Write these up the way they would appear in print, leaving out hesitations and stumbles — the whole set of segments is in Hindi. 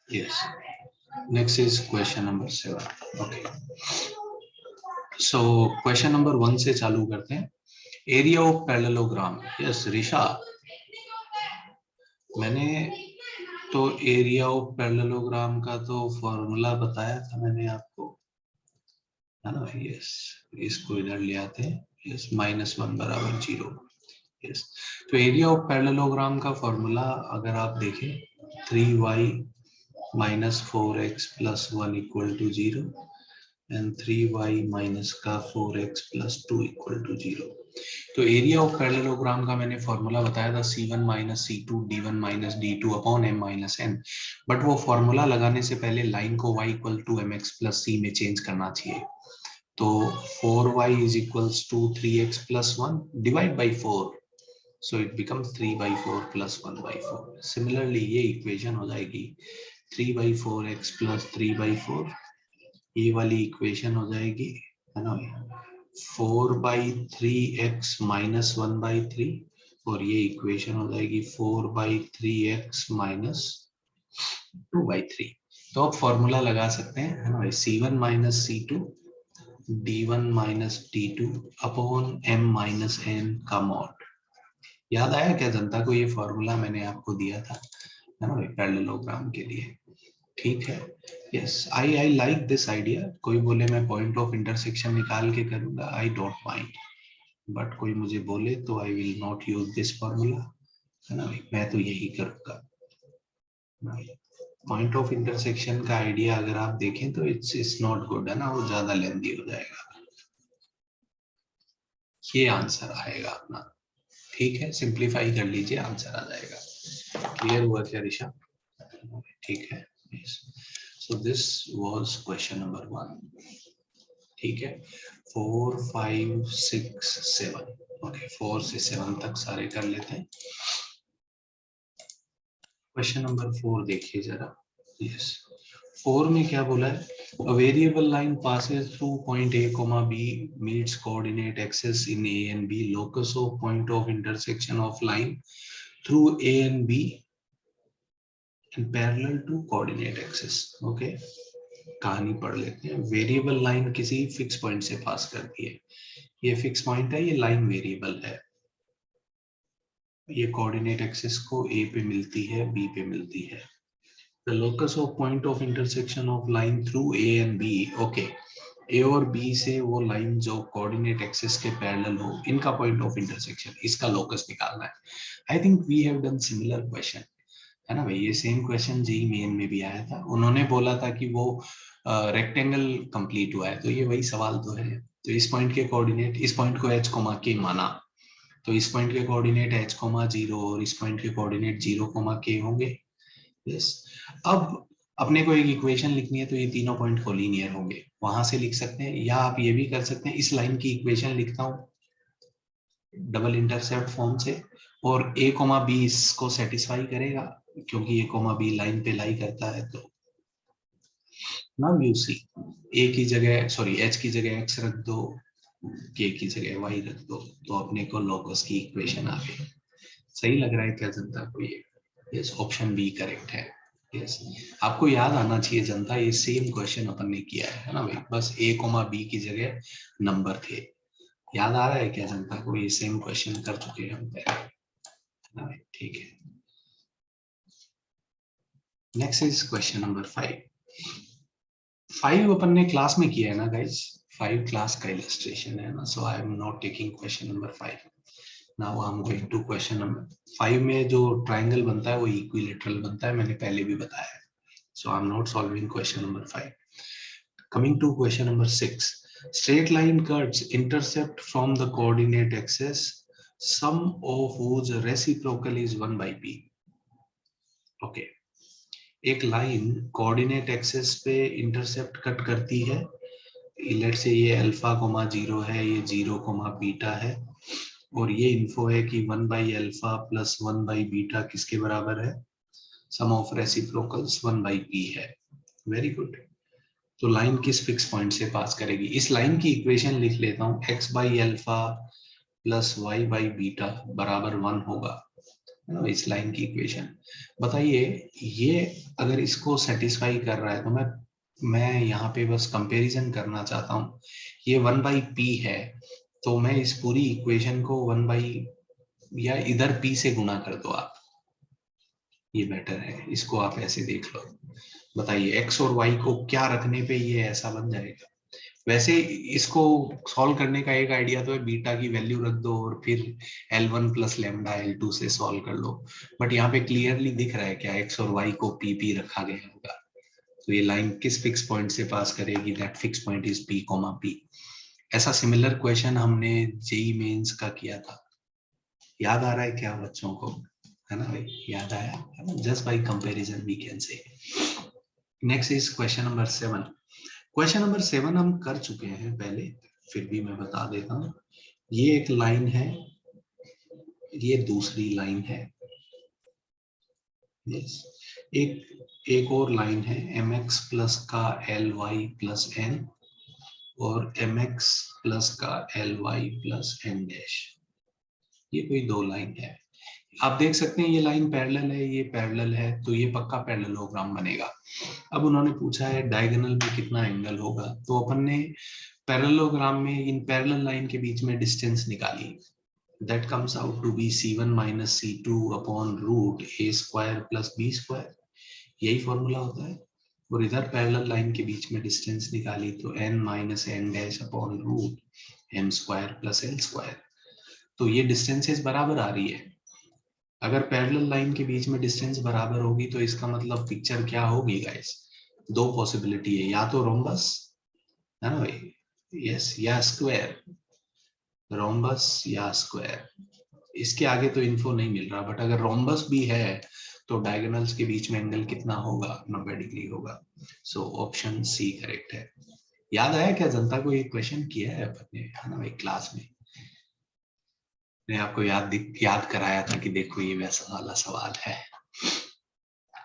Yes. Next is question number 7. Okay. So question number 1 से चालू करते हैं. Area of parallelogram. Yes Risha, मैंने तो एरिया ऑफ पैरेललोग्राम का तो फॉर्मूला बताया था मैंने आपको, है ना. यस, इसको इधर ले आते हैं. यस, -1 बराबर 0. यस, तो एरिया ऑफ पैरेललोग्राम का फॉर्मूला अगर आप देखें 3y minus 4x plus 1 equal to 0 and 3y minus का 4x plus 2 equal to 0. तो एरिया ऑफ पैरेललोग्राम का मैंने फॉर्मूला बताया था C1 minus C2 D1 minus D2 upon M minus N. But वो फॉर्मूला लगाने से पहले लाइन को y equal to mx plus c में चेंज करना चाहिए. तो 4y is equals to 3x plus 1 divide by 4. So it becomes 3 by 4 plus 1 by 4. Similarly ये इक्वेशन हो जाएगी 3 by 4x plus 3 by 4. ये वाली इक्वेशन हो जाएगी, है ना, 4 by 3x minus 1 by 3. और ये इक्वेशन हो जाएगी 4 by 3x minus 2 by 3. तो आप फॉर्मूला लगा सकते हैं, है ना भाई, C1 minus C2 D1 minus D2 upon M minus N का मॉड. याद आया क्या जनता को? ये फॉर्मूला मैंने आपको दिया था, है ना भाई, पैरेललोग्राम के लिए. ठीक है. Yes, I like this idea. कोई बोले मैं पॉइंट ऑफ इंटरसेक्शन निकाल के करूंगा, आई डोंट माइंड. बट कोई मुझे बोले तो I will not use this formula, है ना भाई, मैं तो यही करूंगा. पॉइंट ऑफ इंटरसेक्शन का आइडिया अगर आप देखें तो इट्स नॉट गुड, है ना, वो ज्यादा लेंथी हो जाएगा. ये आंसर आएगा अपना. ठीक है, सिंप्लीफाई कर लीजिए, आंसर आ जाएगा. क्लियर हुआ क्या ऋषा? ठीक है. सो दिस वाज क्वेश्चन नंबर 1. ठीक है. 4 5 6 7. ओके, 4 से 7 तक सारे कर लेते हैं. क्वेश्चन नंबर 4 देखिए जरा. यस, 4 में क्या बोला है? A variable line passes through point A, B, meets coordinate axis in A and B. Locus of point of intersection of line through A and B and parallel to coordinate axis. Okay, कहानी पढ़ लेते हैं. वेरिएबल लाइन किसी फिक्स पॉइंट से पास करती है. ये फिक्स पॉइंट है, ये लाइन वेरिएबल है. ये कोऑर्डिनेट एक्सिस को A पे मिलती है, B पे मिलती है. The locus of point of intersection of line through A and B. Okay, A और B से वो लाइन जो कोऑर्डिनेट एक्सिस के पैरेलल हो, इनका पॉइंट ऑफ इंटरसेक्शन, इसका लोकस निकालना है. I think we have done similar question, है ना भाई. ये सेम क्वेश्चन जेईई मेन में भी आया था. उन्होंने बोला था कि वो रेक्टेंगल कंप्लीट हुआ है, तो ये वही सवाल तो है. तो इस पॉइंट के कोऑर्डिनेट, इस पॉइंट को h, k माना, तो इस पॉइंट के कोऑर्डिनेट h, 0 और इस पॉइंट के कोऑर्डिनेट 0, k होंगे. यस, अब अपने को एक इक्वेशन लिखनी है तो ये तीनों पॉइंट कोलिनियर होंगे. वहां से लिख सकते हैं, या आप ये भी कर सकते हैं, इस लाइन की इक्वेशन लिखता हूं डबल इंटरसेप्ट फॉर्म से, और a, b इसको सेटिस्फाई करेगा क्योंकि a, b लाइन पे लाई करता है. तो नाउ यू सी, a की जगह, सॉरी, h की जगह x रख दो, k की जगह y रख दो, तो अपने को लोकस की इक्वेशन आ गई. सही लग रहा है क्या जनता को ये? यस, ऑप्शन बी करेक्ट है. यस, आपको याद आना चाहिए जनता, ये सेम क्वेश्चन अपन ने किया है ना भाई, बस a, b की जगह नंबर थे. याद आ रहा है क्या जनता को? ये सेम क्वेश्चन कर चुके हैं हम पहले, है ना भाई. ठीक है. Next is question number 5. 5 अपन ने क्लास में किया है ना गाइस, 5 क्लास का इलस्ट्रेशन है ना. So I am not taking question number 5. Now I am going to question number 5. में जो ट्रायंगल बनता है वो इक्विलेटरल बनता है, मैंने पहले भी बताया है. So I'm not solving question number 5. Coming to question number 6. Straight line cuts intercept from the coordinate axis, sum of whose reciprocal is 1 by p. Okay. एक लाइन कोऑर्डिनेट एक्सिस पे इंटरसेप्ट कट करती है. लेट से ये अल्फा, 0 है, ये 0, बीटा है, और ये इन्फो है कि 1 by alpha plus 1 by beta किसके बराबर है? सम ऑफ रेसिप्रोकल्स 1 by p है. Very good. तो लाइन किस फिक्स पॉइंट से पास करेगी? इस लाइन की इक्वेशन लिख लेता हूं, x by alpha plus y by beta बराबर 1 होगा. है ना, इस लाइन की इक्वेशन। बताइए ये अगर इसको सेटिस्फाई कर रहा है तो मैं यहाँ पे बस कंपैरिजन करना चाहता हूँ। ये 1/p है, तो मैं इस पूरी इक्वेशन को 1 या इधर p से गुणा कर दो आप, ये बेटर है। इसको आप ऐसे देख लो। बताइए x और y को क्या रखने पे ये ऐसा बन जाएगा। वैसे इसको सॉल्व करने का एक आइडिया तो है, बीटा की वैल्यू रख दो और फिर L1 प्लस लेमडा L2 से सॉल्व कर लो। बट यहाँ पे क्लियरली दिख रहा है क्या x और y को p रखा गया होगा। तो ये लाइन किस फिक्स पॉइंट से पास करेगी, that fix point is p, ऐसा सिमिलर क्वेश्चन हमने जेई मेंस का किया था। याद आ रहा है क्या बच्चों को, है ना भाई, याद आया, just by comparison we can say. Next is question number 7। Question number 7 हम कर चुके हैं पहले, फिर भी मैं बता देता हूँ। ये एक लाइन है, ये दूसरी लाइन है, yes. एक और लाइन है mx प्लस का ly प्लस n और mx प्लस का ly प्लस n डैश। ये कोई दो लाइन है। आप देख सकते हैं ये लाइन पैरेलल है, ये पैरेलल है, तो ये पक्का पैरेललोग्राम बनेगा। अब उन्होंने पूछा है डायगोनल में कितना एंगल होगा, तो अपन ने पैरेललोग्राम में इन पैरेलल लाइन के बीच में डिस्टेंस निकाली। That comes out to be c1 minus c2 upon root a square plus b square, यही फॉर्मूला होता है। और इधर पैरेलल लाइन के बीच में डिस्टेंस निकाली तो n minus n dash upon root m square plus l square। तो ये डिस्टेंसेस बराबर आ रही है। अगर पैरेलल लाइन के बीच में डिस्टेंस बराबर होगी तो इसका मतलब पिक्चर क्या होगी गाइस, दो पॉसिबिलिटी है, या तो रोम्बस, है ना भाई, यस, या स्क्वायर, रोम्बस या स्क्वायर। इसके आगे तो इन्फो नहीं मिल रहा, बट अगर रोम्बस भी है तो डायगोनल्स के बीच में एंगल कितना होगा, 90 डिग्री होगा। सो ऑप्शन सी करेक्ट है। याद आया क्या जनता को, ये क्वेश्चन किया है अपने, है ना भाई, क्लास में मैं आपको याद कराया था कि देखो ये वैसा वाला सवाल है।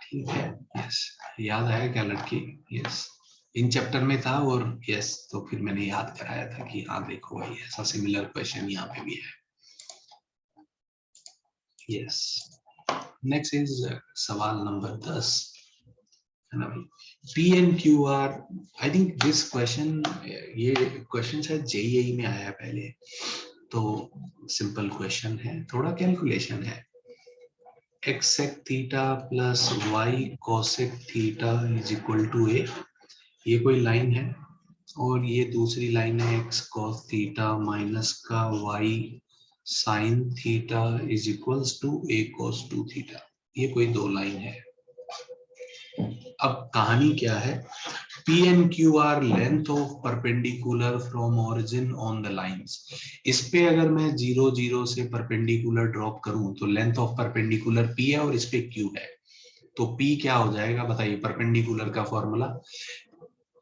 ठीक है, यस, याद आया क्या लड़की, यस, इन चैप्टर में था और यस, तो फिर मैंने याद कराया था कि हाँ देखो भाई ऐसा सिमिलर क्वेश्चन यहाँ पे भी है। यस, नेक्स्ट इज सवाल नंबर 10, है ना भाई, P N Q R. I think this question, ये क्वेश्चन शायद जेईई में आया पहले, तो सिंपल क्वेश्चन है, थोड़ा कैलकुलेशन है। x sec theta plus y cosec theta is equal to a, ये कोई लाइन है, और ये दूसरी लाइन है x cos थीटा माइनस का y sin theta is equals to a cos 2 theta. ये कोई दो लाइन है। अब कहानी क्या है, P and Q are length of perpendicular from origin on the lines। इस पे अगर मैं 0 0 से परपेंडिकुलर ड्रॉप करूं तो लेंथ ऑफ परपेंडिकुलर P है और इस पे Q है, तो P क्या हो जाएगा बताइए, परपेंडिकुलर का formula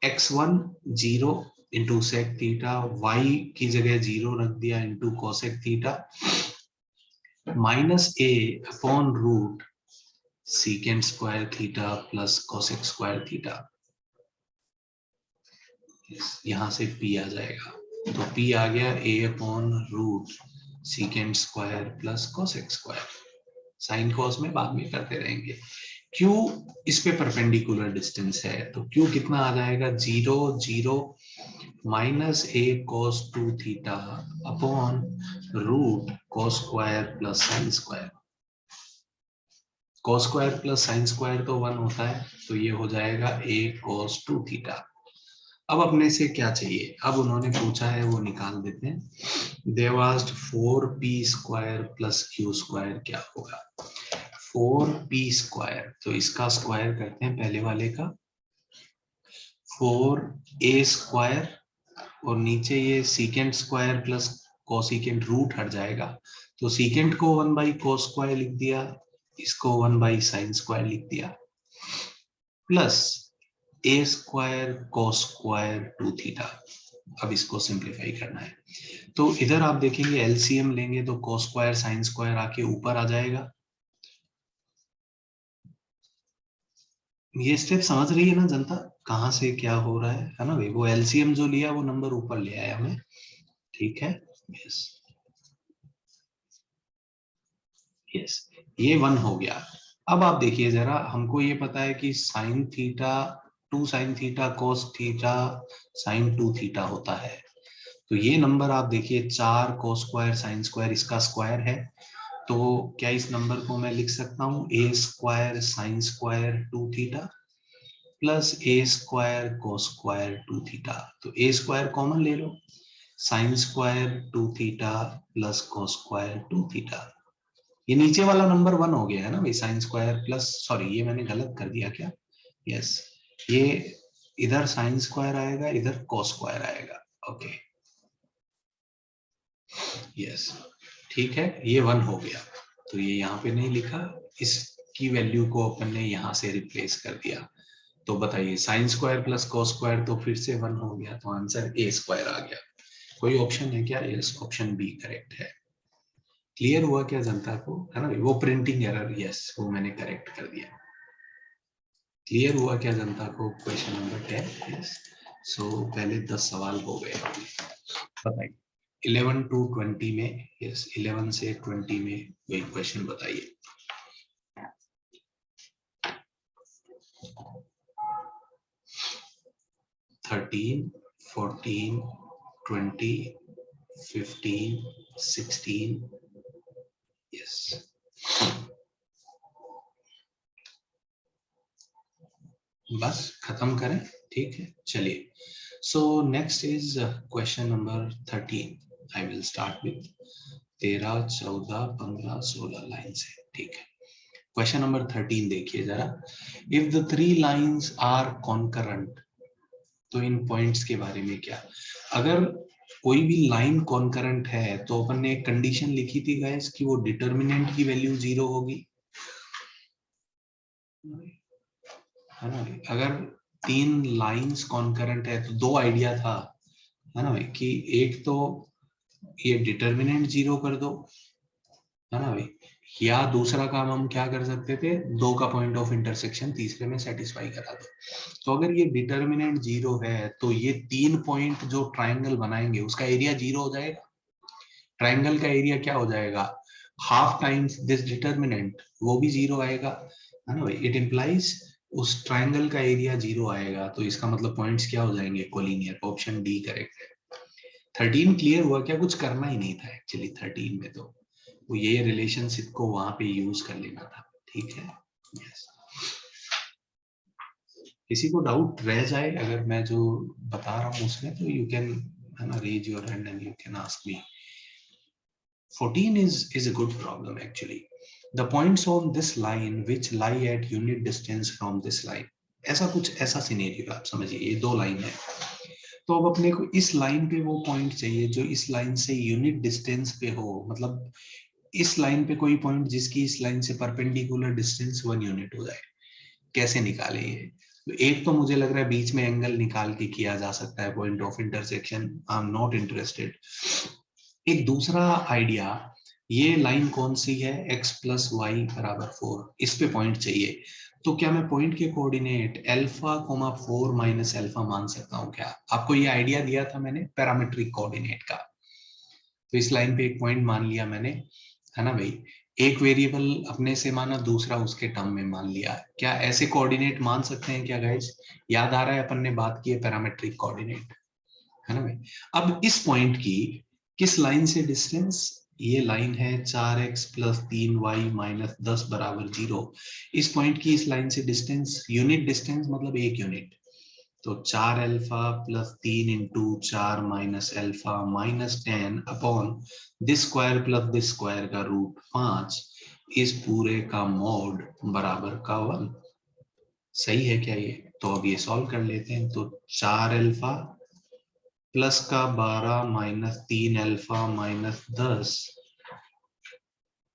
x1 0 into sec theta, y की जगह 0 रख दिया into cosec theta, minus a upon root secant square theta plus cosec square theta. यहां से p आ जाएगा, तो p आ गया a upon root secant square plus cosec square. Sine cos में बाद में करते रहेंगे। q इस पे परपेंडिकुलर डिस्टेंस है, तो q कितना आ जाएगा, 0 0 minus a cos 2 theta upon root cos square plus sine square. cos square plus sine square तो 1 होता है, तो ये हो जाएगा a cos 2 थीटा। अब अपने से क्या चाहिए, अब उन्होंने पूछा है वो निकाल देते हैं। They washed 4p square plus q square क्या होगा, 4p स्क्वायर, तो इसका स्क्वायर करते हैं पहले वाले का, 4a स्क्वायर, और नीचे ये secant square plus cosecant root हट जाएगा, तो सीकेंट को 1 बाई कोस स्क्वायर लिख दिया, इसको 1 बाई साइन स्क्वायर लिख दिया, plus a square cos square 2 theta. अब इसको सिंप्लीफाई करना है, तो इधर आप देखेंगे एलसीएम लेंगे तो कोस स्क्वायर साइन स्क्वायर आके ऊपर आ जाएगा। ये स्टेप समझ रही है ना जनता, कहां से क्या हो रहा है ना भाई, वो एलसीएम जो लिया वो नंबर ऊपर ले आया हमें, ठीक है, यस यस। ये 1 हो गया। अब आप देखिए जरा, हमको ये पता है कि sine theta 2 sine theta cos theta sine 2 theta होता है। तो ये नंबर आप देखिए 4 कोस स्क्वायर साइन स्क्वायर इसका स्क्वायर है। तो क्या इस नंबर को मैं लिख सकता हूँ a square sine square 2 theta plus a square cos square 2 theta. तो ए स्क्वायर कॉमन ले लो, sine square 2 theta plus cos square 2 theta. ये नीचे वाला नंबर 1 हो गया है ना भाई, साइन स्क्वायर प्लस, सॉरी ये मैंने गलत कर दिया क्या, यस, ये इधर साइन स्क्वायर आएगा, इधर कोस स्क्वायर आएगा। ओके यस, ठीक है, ये 1 हो गया। तो ये यहाँ पे नहीं लिखा, इसकी वैल्यू को अपन ने यहाँ से रिप्लेस कर दिया। तो बताइए sine square plus cos square तो फिर से 1 हो गया, तो आंसर ए स्क्वायर आ गया। कोई ऑप्शन है क्या, यस ऑप्शन बी करेक्ट है। क्लियर हुआ क्या जनता को, है ना, वो प्रिंटिंग एरर, यस वो मैंने करेक्ट कर दिया। क्लियर हुआ क्या जनता को, क्वेश्चन नंबर 10, यस। सो पहले 10 सवाल हो गए। बताइए 11 to 20 में, यस 11 से 20 में वही क्वेश्चन बताइए। Thirteen 14 20 15 16, yes. बस खत्म करें, ठीक है चलिए। So next is question number 13। I will start with 13 14 15 16 line से, ठीक है। क्वेश्चन नंबर 13 देखिए जरा, if the 3 lines are concurrent, तो इन पॉइंट्स के बारे में क्या, अगर कोई भी लाइन कॉन्करेंट है तो अपन ने एक कंडीशन लिखी थी गाइस कि वो डिटर्मिनेंट की वैल्यू 0 होगी, है ना। अगर 3 लाइंस कॉन्करेंट है तो 2 आइडिया था, है ना भाई, कि एक तो ये डिटर्मिनेंट 0 कर दो, है ना भाई, या दूसरा काम हम क्या कर सकते थे, 2 का पॉइंट ऑफ इंटरसेक्शन तीसरे में सेटिस्फाई करा दो। तो अगर ये डिटर्मिनेंट 0 है तो ये 3 पॉइंट जो ट्राइंगल बनाएंगे उसका एरिया 0 हो जाएगा। ट्राइंगल का एरिया क्या हो जाएगा, हाफ टाइम्स दिस डिटर्मिनेंट, वो भी 0 आएगा, है ना भाई। इट इंप्लाइज उस ट्राइंगल का एरिया 0 आएगा, तो इसका मतलब पॉइंट्स क्या हो जाएंगे, कोलिनियर। ऑप्शन डी करेक्ट है। 13 क्लियर हुआ क्या, कुछ करना ही नहीं था एक्चुअली 13 में, तो वो ये रिलेशनशिप को वहां पे यूज कर लेना था, ठीक है। यस, किसी को डाउट रह जाए अगर मैं जो बता रहा हूँ उसमें, तो यू कैन, है ना, raise your hand and you can ask me. 14 is a good problem actually. The points on this line which lie at unit distance from this line. ऐसा कुछ, ऐसा सिनेरियो आप समझिए, ये 2 लाइन है, तो अब अपने को इस लाइन पे वो पॉइंट चाहिए जो इस लाइन से यूनिट डिस्टेंस पे हो, मतलब इस लाइन पे कोई पॉइंट जिसकी इस लाइन से परपेंडिकुलर डिस्टेंस 1 यूनिट हो जाए। कैसे निकाले ये, तो एक तो मुझे लग रहा है बीच में एंगल निकाल के किया जा सकता है, point of intersection, I am not interested. एक दूसरा आइडिया, ये लाइन कौन सी है, x प्लस वाई बराबर 4, इस पे पॉइंट चाहिए। तो क्या मैं पॉइंट के coordinate alpha coma 4 minus alpha मान सकता हूँ क्या, आपको ये आइडिया दिया था मैंने पैरामीट्रिक कोऑर्डिनेट का। तो इस लाइन पे एक पॉइंट मान लिया मैंने, है ना भाई, एक वेरिएबल अपने से माना, दूसरा उसके टर्म में मान लिया। क्या ऐसे कोऑर्डिनेट मान सकते हैं क्या गाइस, याद आ रहा है अपन ने बात की है पैरामीट्रिक कोऑर्डिनेट, है ना भाई। अब इस पॉइंट की किस लाइन से डिस्टेंस, ये लाइन है 4x प्लस 3y माइनस 10 बराबर 0। इस पॉइंट की इस लाइन से डिस्टेंस, यूनिट डिस्टेंस मतलब 1 यूनिट, तो 4 alpha plus 3 into 4 minus alpha minus 10 upon this square plus this square का रूट 5, इस पूरे का मॉड बराबर का 1। सही है क्या ये, तो अब ये सॉल्व कर लेते हैं। तो 4 अल्फा प्लस का 12 माइनस 3 अल्फा माइनस 10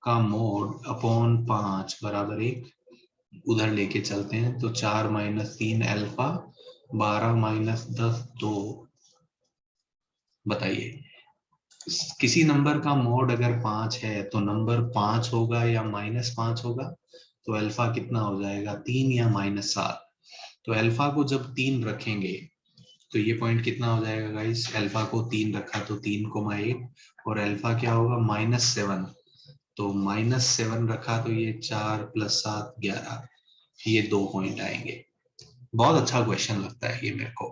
का मोड अपॉन 5 बराबर 1, उधर लेके चलते हैं, तो 4 माइनस 3 अल्फा 12 माइनस 10 2। बताइए किसी नंबर का मोड अगर 5 है तो नंबर 5 होगा या माइनस 5 होगा, तो अल्फा कितना हो जाएगा 3 या माइनस 7। तो अल्फा को जब 3 रखेंगे तो ये पॉइंट कितना हो जाएगा गाइस, अल्फा को 3 रखा तो 3,1, और अल्फा क्या होगा -7, तो -7 रखा तो ये 4 + 7 11, ये 2 पॉइंट आएंगे। बहुत अच्छा क्वेश्चन लगता है ये मेरे को।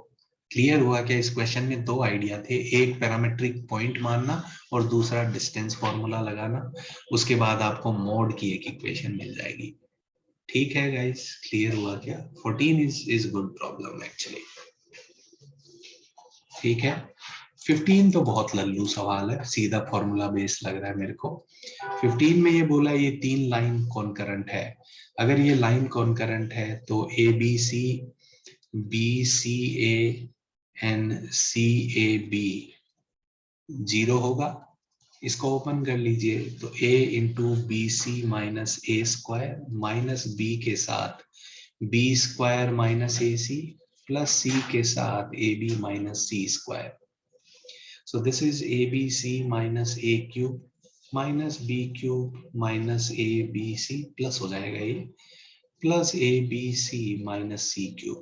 क्लियर हुआ क्या? इस क्वेश्चन में 2 आइडिया थे, एक पैरामेट्रिक पॉइंट मानना और दूसरा डिस्टेंस फॉर्मूला लगाना। उसके बाद आपको मोड की एक इक्वेशन मिल जाएगी। ठीक है गाइस, क्लियर हुआ क्या? 14 इज गुड प्रॉब्लम एक्चुअली। ठीक है, 15 तो बहुत लल्लू सवाल है, सीधा फॉर्मूला बेस लग रहा है मेरे को। 15 में ये बोला ये 3 लाइन कॉन्करेंट है। अगर ये लाइन कॉन्करेंट है तो ABC, BCA एंड CAB 0 होगा। इसको ओपन कर लीजिए तो A into BC minus A² minus B के साथ B² minus AC plus C के साथ AB minus C²। So this is ABC minus A cube minus B cube minus ABC plus हो जाएगा ये plus ABC minus C cube,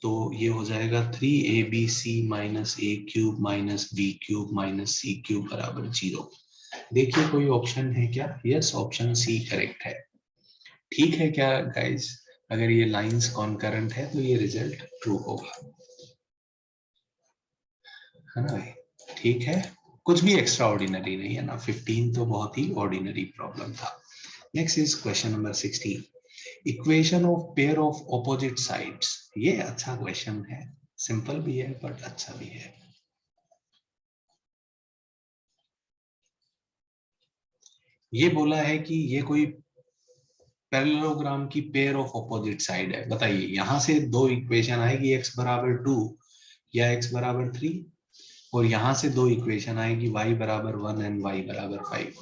तो ये हो जाएगा 3ABC minus A cube minus B cube minus C cube बराबर 0। देखिए कोई ऑप्शन है क्या? यस, ऑप्शन C करेक्ट है। ठीक है क्या गाइस? अगर ये लाइंस कॉन्करेंट है तो ये रिजल्ट ट्रू होगा, है ना भाई? ठीक है, कुछ भी एक्स्ट्रा ऑर्डिनरी नहीं है ना। 15 तो बहुत ही ऑर्डिनरी प्रॉब्लम था। Next is question number 16, equation of pair of opposite sides. ये अच्छा क्वेश्चन है, सिंपल भी है बट अच्छा भी है। ये बोला है कि ये कोई पैरेललोग्राम की पेयर ऑफ ऑपोजिट साइड है। बताइए, यहां से 2 इक्वेशन आएगी, x बराबर 2 या x बराबर 3, और यहां से 2 इक्वेशन आएगी, y बराबर 1 एंड y बराबर 5।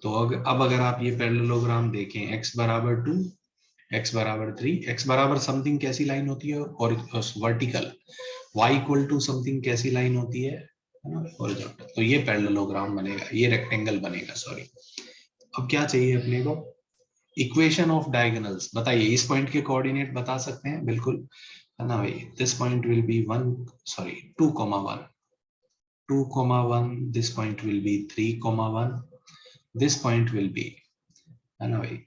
तो अब अगर आप ये पैरेललोग्राम देखें, x बराबर 2, x बराबर 3, x बराबर समथिंग कैसी लाइन होती है? और vertical. y equal to something कैसी लाइन होती है ना, हॉरिजॉन्टल। तो ये पैरेललोग्राम बनेगा, ये रेक्टेंगल बनेगा, सॉरी। अब क्या चाहिए अपने को? Equation of diagonals. बताइए, इस पॉइंट के कोऑर्डिनेट बता सकते हैं? बिल्कुल, है ना भाई। This point will be 2,1, 2,1, this point will be 3,1, this point will be, है ना भाई,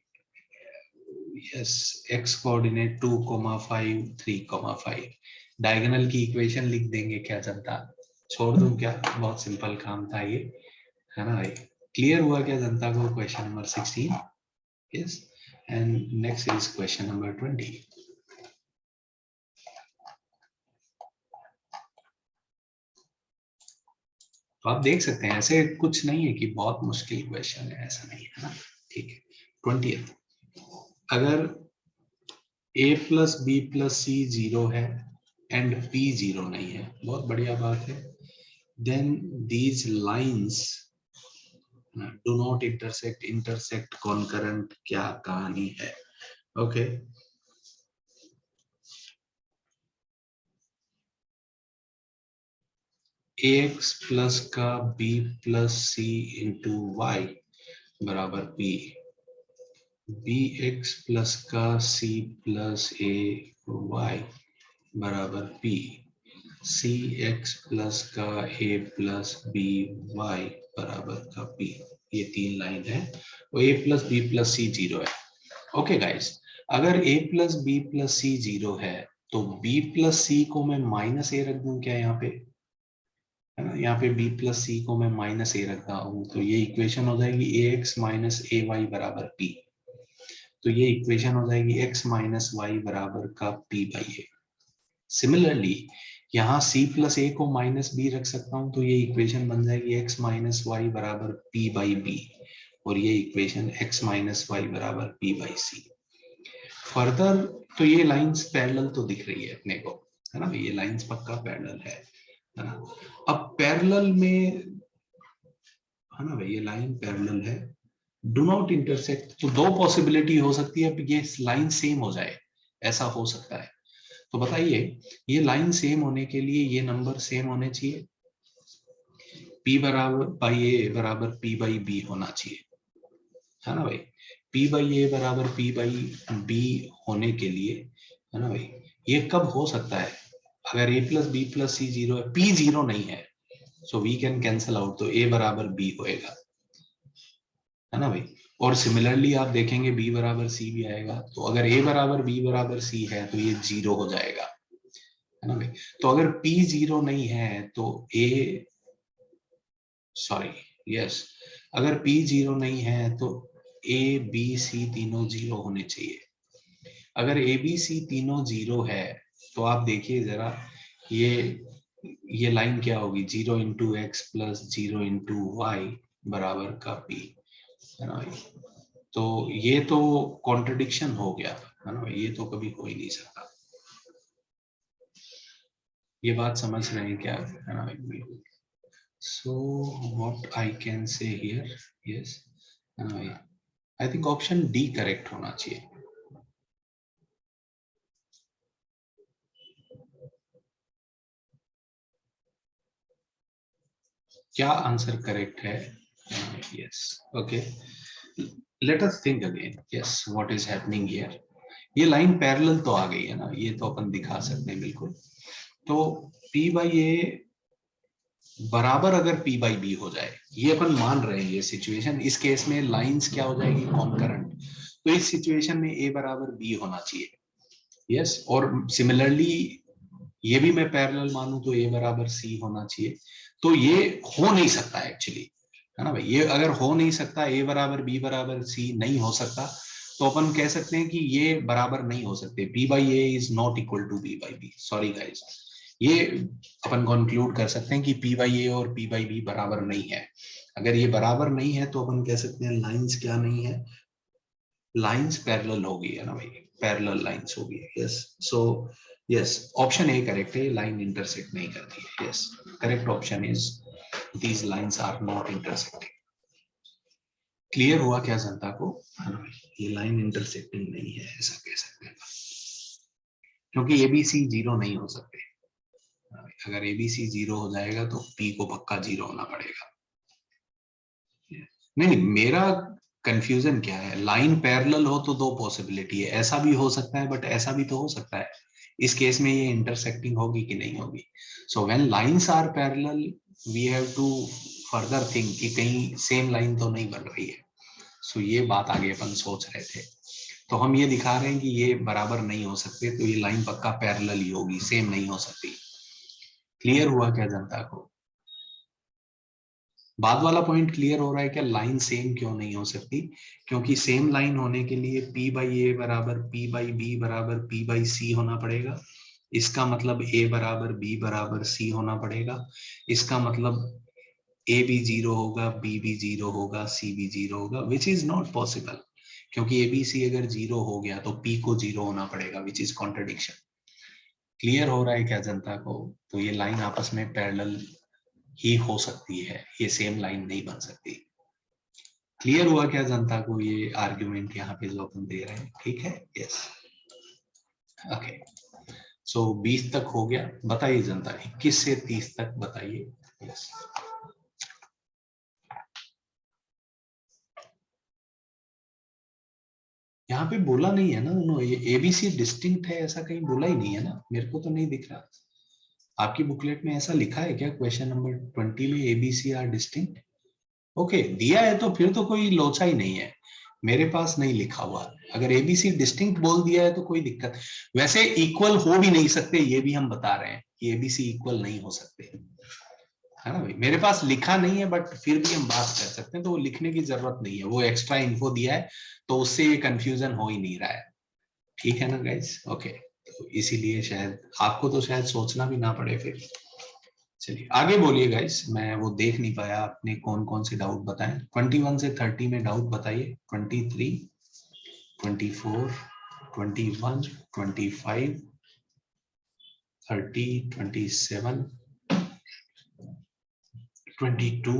yes, x कोऑर्डिनेट 2,5, 3,5। डायगोनल की इक्वेशन लिख देंगे क्या जनता? छोड़ दूं क्या? बहुत सिंपल काम था ये, है ना भाई? क्लियर हुआ क्या जनता को question number 16? Yes, and next is question number 20। तो आप देख सकते हैं, ऐसे कुछ नहीं है कि बहुत मुश्किल क्वेश्चन है, ऐसा नहीं है ना। ठीक है, 20th, अगर a plus b plus c 0 है एंड p 0 नहीं है, बहुत बढ़िया बात है, then these lines do not intersect, intersect concurrent, क्या कहानी है? ओके, ax प्लस का b plus c into y बराबर p, bx प्लस का c प्लस a y बराबर p, सी एक्स प्लस का a प्लस बी वाई बराबर का p। ये 3 लाइन है, और a plus b plus c 0 है। ओके गाइस, अगर a plus b plus c 0 है तो b प्लस सी को मैं माइनस a रख दूं क्या यहाँ पे? है ना, यहाँ पे b प्लस सी को मैं माइनस a रख रहा हूँ, तो ये इक्वेशन हो जाएगी ax माइनस a y बराबर p। तो ये इक्वेशन हो जाएगी x माइनस वाई बराबर का p बाई a। सिमिलरली यहाँ c प्लस a को माइनस b रख सकता हूँ, तो ये इक्वेशन बन जाएगी x माइनस वाई बराबर p बाई b, और ये इक्वेशन x माइनस वाई बराबर p बाई c। फर्दर तो ये लाइंस पैरेलल तो दिख रही है अपने को, है ना, ये लाइंस पक्का पैरेलल है ना। अब पैरेलल में, है ना भाई, ये लाइन पैरेलल है, डू नॉट इंटरसेक्ट, तो 2 पॉसिबिलिटी हो सकती है, ये लाइन सेम हो जाए, ऐसा हो सकता है। तो बताइए, ये लाइन सेम होने के लिए ये नंबर सेम होने चाहिए, p बराबर बाई a बराबर p बाई b होना चाहिए, है ना भाई। p बाई a बराबर p बाई b होने के लिए, है ना भाई, ये कब हो सकता है? अगर a plus b plus c 0 है, p 0 नहीं है, so we can cancel out, तो a बराबर b होएगा। है ना भाई। और सिमिलरली आप देखेंगे b बराबर c भी आएगा, तो अगर a बराबर b बराबर c है तो ये 0 हो जाएगा, है ना भाई। तो अगर p 0 नहीं है तो a, सॉरी, यस, अगर p 0 नहीं है तो a b c तीनों 0 होने चाहिए। अगर a b c तीनों 0 है तो आप देखिए जरा, ये लाइन क्या होगी, 0 into x plus 0 into y बराबर का p, है ना भाई। तो ये तो कॉन्ट्रडिक्शन हो गया, है ना भाई, ये तो कभी हो ही नहीं सकता। ये बात समझ रहे हैं क्या, है ना भाई। So what I can say here, yes, है ना भाई, I think option d correct होना चाहिए। क्या आंसर करेक्ट है, yes, okay, let us think again, yes, what is happening here. ये लाइन पैरेलल तो आ गई है ना, ये तो अपन दिखा सकते हैं बिल्कुल। तो p बाई ए बराबर अगर p बाई बी हो जाए, ये अपन मान रहे हैं ये सिचुएशन, इस केस में लाइंस क्या हो जाएगी, कॉन्करेंट। तो इस सिचुएशन में a बराबर b होना चाहिए, यस। और सिमिलरली ये भी मैं पैरेलल मानूं तो a बराबर c होना चाहिए। तो ये हो नहीं सकता एक्चुअली, है ना भाई। ये अगर हो नहीं सकता, a बराबर b बराबर c नहीं हो सकता, तो अपन कह सकते हैं कि ये बराबर नहीं हो सकते, p by a is not equal to b by b, sorry guys. ये अपन कंक्लूड कर सकते हैं कि p बाई ए और p बाई बी बराबर नहीं है। अगर ये बराबर नहीं है तो अपन कह सकते हैं लाइंस क्या नहीं है, लाइंस पैरेलल होगी, है ना भाई, पैरेलल लाइंस होगी, yes. So yes, option a correct है, लाइन इंटरसेक्ट नहीं करती है, yes, correct option is these lines are not intersecting. Clear हुआ क्या जनता को, है ना भाई, ये लाइन इंटरसेक्टिंग नहीं है, ऐसा कह सकते हैं, क्योंकि एबीसी 0 नहीं हो सकते। अगर एबीसी 0 हो जाएगा तो पी को पक्का 0 होना पड़ेगा। नहीं, मेरा कंफ्यूजन क्या है, लाइन पैरेलल हो तो दो पॉसिबिलिटी है, ऐसा भी हो सकता है बट ऐसा भी तो हो सकता है। इस केस में ये इंटरसेक्टिंग होगी कि नहीं होगी। So when lines are parallel we have to further think कि कहीं सेम लाइन तो नहीं बन रही है। सो ये बात आगे अपन सोच रहे थे, तो हम ये दिखा रहे हैं कि ये बराबर नहीं हो सकते, तो ये लाइन पक्का पैरेलल ही होगी, सेम नहीं हो सकती। क्लियर हुआ क्या जनता को, बाद वाला पॉइंट क्लियर हो रहा है क्या, लाइन सेम क्यों नहीं हो सकती, क्योंकि सेम लाइन होने के लिए p बाई ए बराबर p बाई बी बराबर p बाई सी होना पड़ेगा। इसका मतलब a बराबर b बराबर c होना पड़ेगा। इसका मतलब a भी 0 होगा, b भी 0 होगा, c भी 0 होगा, विच इज नॉट पॉसिबल, क्योंकि a b c अगर 0 हो गया तो p को 0 होना पड़ेगा, विच इज कॉन्ट्रडिक्शन। क्लियर हो रहा है क्या जनता को, तो ये लाइन आपस में पैरेलल ही हो सकती है, ये सेम लाइन नहीं बन सकती। क्लियर हुआ क्या जनता को, ये आर्ग्यूमेंट यहाँ पे जो अपन दे रहे हैं, ठीक है, यस, ओके। सो 20 तक हो गया, बताइए जनता, 21 से 30 तक बताइए, यस। यहाँ पे बोला नहीं है ना उन्होंने, ये एबीसी डिस्टिंक्ट है ऐसा कहीं बोला ही नहीं है ना, मेरे को तो नहीं दिख रहा। आपकी बुकलेट में ऐसा लिखा है क्या, क्वेश्चन नंबर 20 में एबीसी आर डिस्टिंक्ट? ओके, दिया है तो फिर तो कोई लोचा ही नहीं है, मेरे पास नहीं लिखा हुआ। अगर एबीसी डिस्टिंक्ट बोल दिया है तो कोई दिक्कत, वैसे इक्वल हो भी नहीं सकते, ये भी हम बता रहे हैं कि एबीसी इक्वल नहीं हो सकते, है ना भाई। मेरे पास लिखा नहीं है बट फिर भी हम बात कर सकते हैं, तो वो लिखने की जरूरत नहीं है, वो एक्स्ट्रा इन्फो दिया है, तो उससे ये कंफ्यूजन हो ही नहीं रहा है, ठीक है ना गाइस, ओके। तो इसीलिए शायद आपको तो शायद सोचना भी ना पड़े फिर। चलिए आगे बोलिए गाइस, मैं वो देख नहीं पाया आपने कौन कौन से डाउट बताएं, 21 से 30 में डाउट बताइए, 23, 24, 21, 25, 30, 27, 22,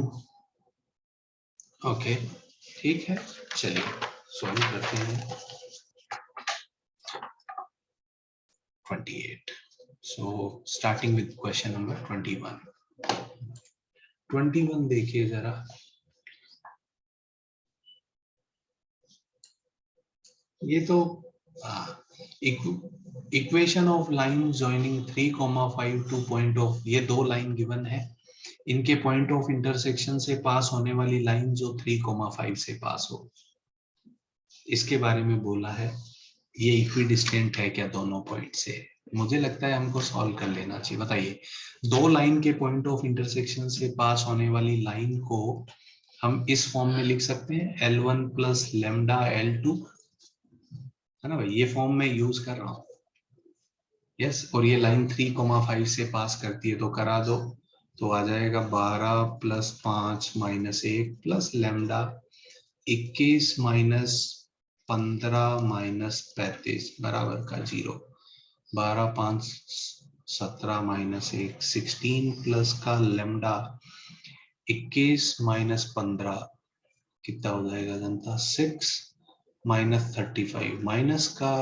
ओके, ठीक है। चलिए सॉल्व करते हैं। 28, so starting with question number 21. 21 देखिए जरा, ये तो equation of line joining 3, 5 two point of, ये दो लाइन गिवन है, इनके पॉइंट ऑफ इंटरसेक्शन से पास होने वाली लाइन जो 3,5 से पास हो, इसके बारे में बोला है। ये इक्विडिस्टेंट है क्या दोनों पॉइंट से? मुझे लगता है हमको सॉल्व कर लेना चाहिए। बताइए, दो लाइन के पॉइंट ऑफ इंटरसेक्शन से पास होने वाली लाइन को हम इस फॉर्म में लिख सकते हैं, L1 प्लस लेमडा L2, है ना भाई? ये फॉर्म में यूज कर रहा हूं। यस, और ये लाइन 3,5 से पास करती है, तो करा दो। तो आ जाएगा 12 plus 5 minus 1 plus lambda 21 minus 15 minus 35 बराबर का 0। 12 5 17 माइनस 1 16 प्लस का लेमडा 21 माइनस 15 कितना हो जाएगा जनता? 6 माइनस 35 माइनस का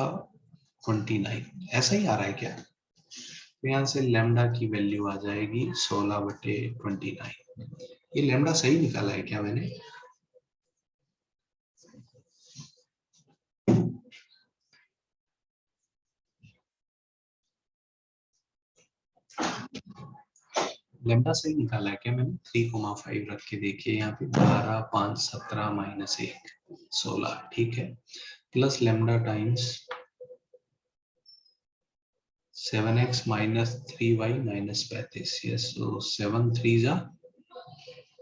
29। ऐसा ही आ रहा है क्या? तो यहाँ से लेमडा की वैल्यू आ जाएगी 16/29। ये लेमडा सही निकाला है क्या मैंने? लेमडा सही निकाला है क्या मैंने? 3,5 रख के देखिए यहाँ पे, 12 5 17 माइनस 1 16, ठीक है, plus lambda times 7x minus 3y minus 35। Yes, so 7 3 जा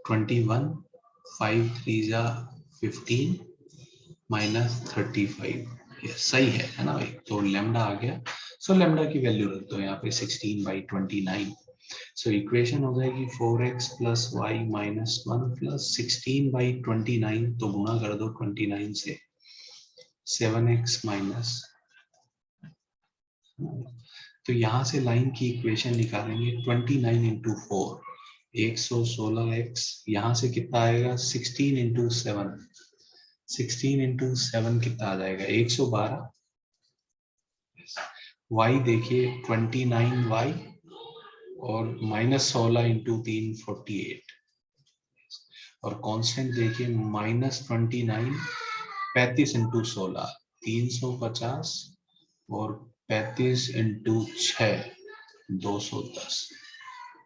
21, 5 3 जा 15 माइनस 35। ये सही है ना भाई? तो लेमडा आ गया। सो लेमडा की वैल्यू रख दो यहाँ पे 16/29। सो इक्वेशन हो जाएगी 4x plus Y minus 1 plus 16/29, तो गुणा कर दो 29 से, 7x माइनस, तो यहाँ से लाइन की इक्वेशन निकालेंगे 29 इंटू 4, 116x, यहाँ से कितना आएगा? 16 इंटू 7, 16 इंटू 7 कितना आ जाएगा? 112। y देखिए 29y और माइनस 16 इंटू 3 48, और कांस्टेंट देखिए -29, 35 इंटू 16 350, और 35 इंटू 6 210,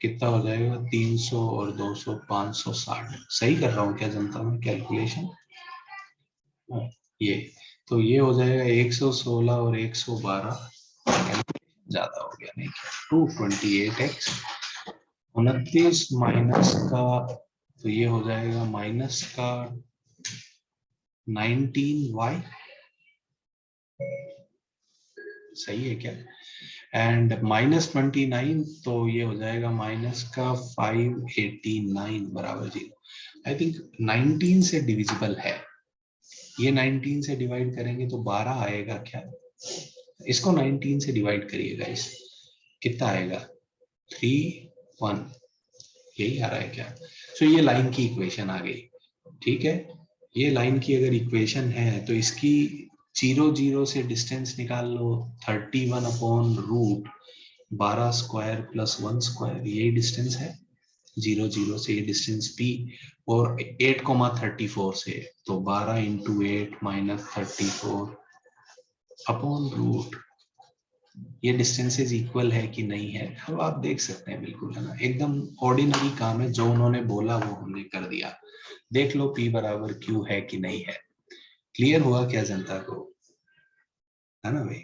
कितना हो जाएगा? 300 और 200 560। सही कर रहा हूँ क्या जनता में कैलकुलेशन? ये तो ये हो जाएगा 116 और 112, ज्यादा हो गया नहीं क्या? 228x 29 माइनस का, तो ये हो जाएगा माइनस का 19y, सही है क्या? एंड -29, तो ये हो जाएगा माइनस का 589 बराबर 0। आई थिंक 19 से डिविजिबल है, ये 19 से डिवाइड करेंगे तो 12 आएगा क्या? इसको 19 से डिवाइड करिएगा, इस कितना आएगा? 3 1, यही आ रहा है क्या? सो ये लाइन की इक्वेशन आ गई, ठीक है। ये लाइन की अगर इक्वेशन है तो इसकी 0 0 से डिस्टेंस निकाल लो, 31/√12 स्क्वायर प्लस 1 स्क्वायर, यही डिस्टेंस है 0 0 से, ये डिस्टेंस p, और 8,34 से, तो 12 इंटू 8 माइनस 34/√। ये डिस्टेंसेस इक्वल है कि नहीं है, अब आप देख सकते हैं, बिल्कुल है ना, एकदम ऑर्डिनरी काम है, जो उन्होंने बोला वो हमने कर दिया। देख लो p बराबर q है कि नहीं है। क्लियर हुआ क्या जनता को? है ना भाई?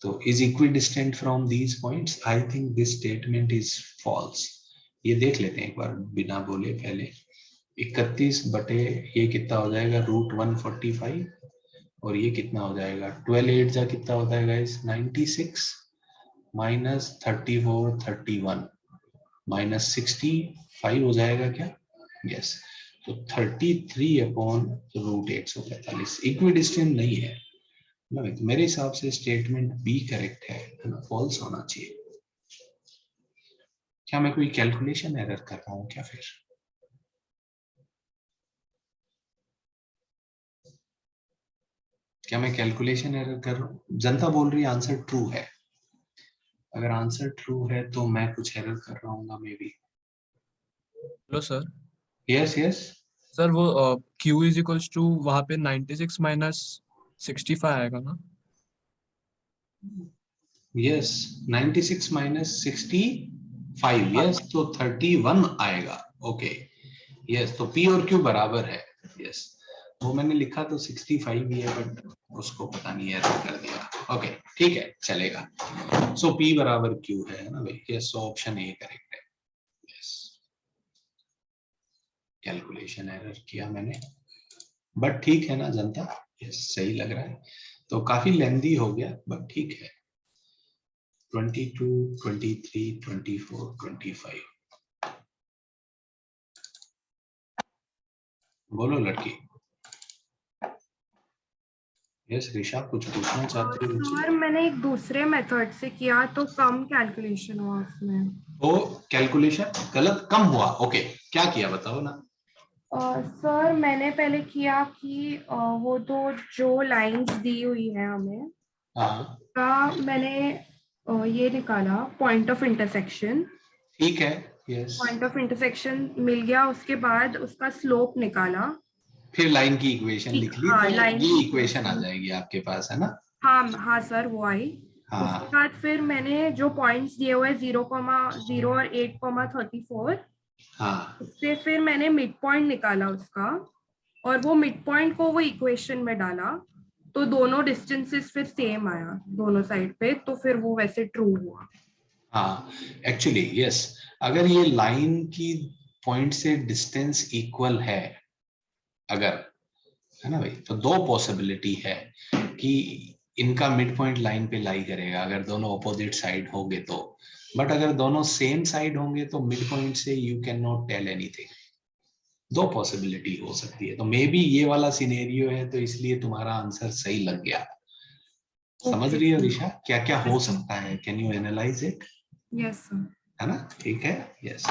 तो is equidistant from these points? I think this statement is false. ये देख लेते हैं एक बार बिना बोले पहले। 31 बटे ये कितना हो जाएगा? √145, और ये कितना हो जाएगा? 12 8 जा कितना होता है गाइस? 96 माइनस 34 31 माइनस 65 हो जाएगा क्या? यस, तो 33/√145 इक्विडिस्टेंट नहीं है ना। तो मेरे हिसाब से स्टेटमेंट बी करेक्ट है ना, फॉल्स होना चाहिए। क्या मैं कोई कैलकुलेशन एरर कर रहा हूँ क्या? फिर क्या मैं कैलकुलेशन एरर कर रहा हूँ? जनता बोल रही है आंसर ट्रू है। अगर आंसर ट्रू है तो मैं कुछ एरर कर रहा हूँ may be. Hello sir. Yes yes sir वो Q इज इक्वल्स टू वहाँ पे 96 माइनस 65 आएगा ना? यस, 96 माइनस 60 5, यस, तो 31 आएगा। ओके, यस, तो P और Q बराबर है। यस, वो मैंने लिखा तो 65 ही है, बट उसको पता नहीं एरर कर दिया। ओके, ठीक है, चलेगा। सो P बराबर Q है ना भाई। Yes, so option a correct है। यस, कैलकुलेशन एरर किया मैंने, बट ठीक है ना जनता। यस, सही लग रहा है। तो काफी लेंदी हो गया, बट ठीक है। 22, 23, 24, 25। बोलो लड़की। यस ऋषा, कुछ पूछना चाहते हो सर मुझे? मैंने एक दूसरे मेथड से किया तो कम कैलकुलेशन हुआ उसमें। तो कैलकुलेशन गलत कम हुआ। ओके, क्या किया बताओ ना। सर मैंने पहले किया कि वो तो जो लाइंस दी हुई है हमें हाँ, का मैंने ये निकाला पॉइंट ऑफ इंटरसेक्शन। ठीक है। यस, पॉइंट ऑफ इंटरसेक्शन मिल गया, उसके बाद उसका स्लोप निकाला। फिर लाइन की इक्वेशन लिख ली, हाँ, तो लाइन ये की इक्वेशन आ इक्वेशन। जाएगी आपके पास, है ना? हाँ हाँ सर, वो आई। उसके हाँ बाद फिर मैंने जो पॉइंट्स दिए हुए 0,0 और 8,34, हाँ उससे फिर मैंने मिड पॉइंट निकाला उसका, और वो मिड पॉइंट को वो इक्वेशन में डाला, तो दोनों डिस्टेंसेस फिर सेम आया दोनों साइड पे, तो फिर वो वैसे ट्रू हुआ। हाँ, एक्चुअली यस, अगर ये लाइन की पॉइंट से डिस्टेंस इक्वल है, अगर, है ना भाई, तो दो पॉसिबिलिटी है कि इनका मिड पॉइंट लाइन पे लाई करेगा, अगर दोनों ऑपोजिट साइड होंगे तो। बट अगर दोनों सेम साइड होंगे तो मिड पॉइंट से you can not tell anything. दो पॉसिबिलिटी हो सकती है, तो मे बी ये वाला सिनेरियो है, तो इसलिए तुम्हारा आंसर सही लग गया। समझ ओके रही हो सर। ऋषा, क्या क्या हो सकता है? Can you analyse it? Yes sir. है ना, ठीक है। यस,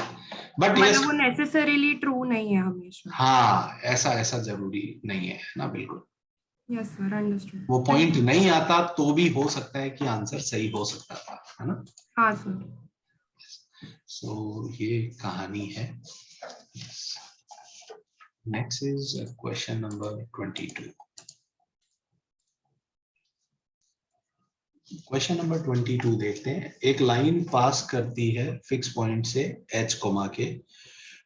बट यस, मतलब वो नेसेसरीली ट्रू नहीं है हमेशा। हाँ, ऐसा ऐसा जरूरी नहीं है ना, बिल्कुल। यस सर, अंडरस्टूड, वो थैंक पॉइंट यू। नहीं आता तो भी हो सकता है कि आंसर सही हो सकता था, है ना? हाँ सर। सो ये कहानी है। Next is question number 22। Question number 22 देखते हैं। एक लाइन पास करती है फिक्स पॉइंट से h कोमा के,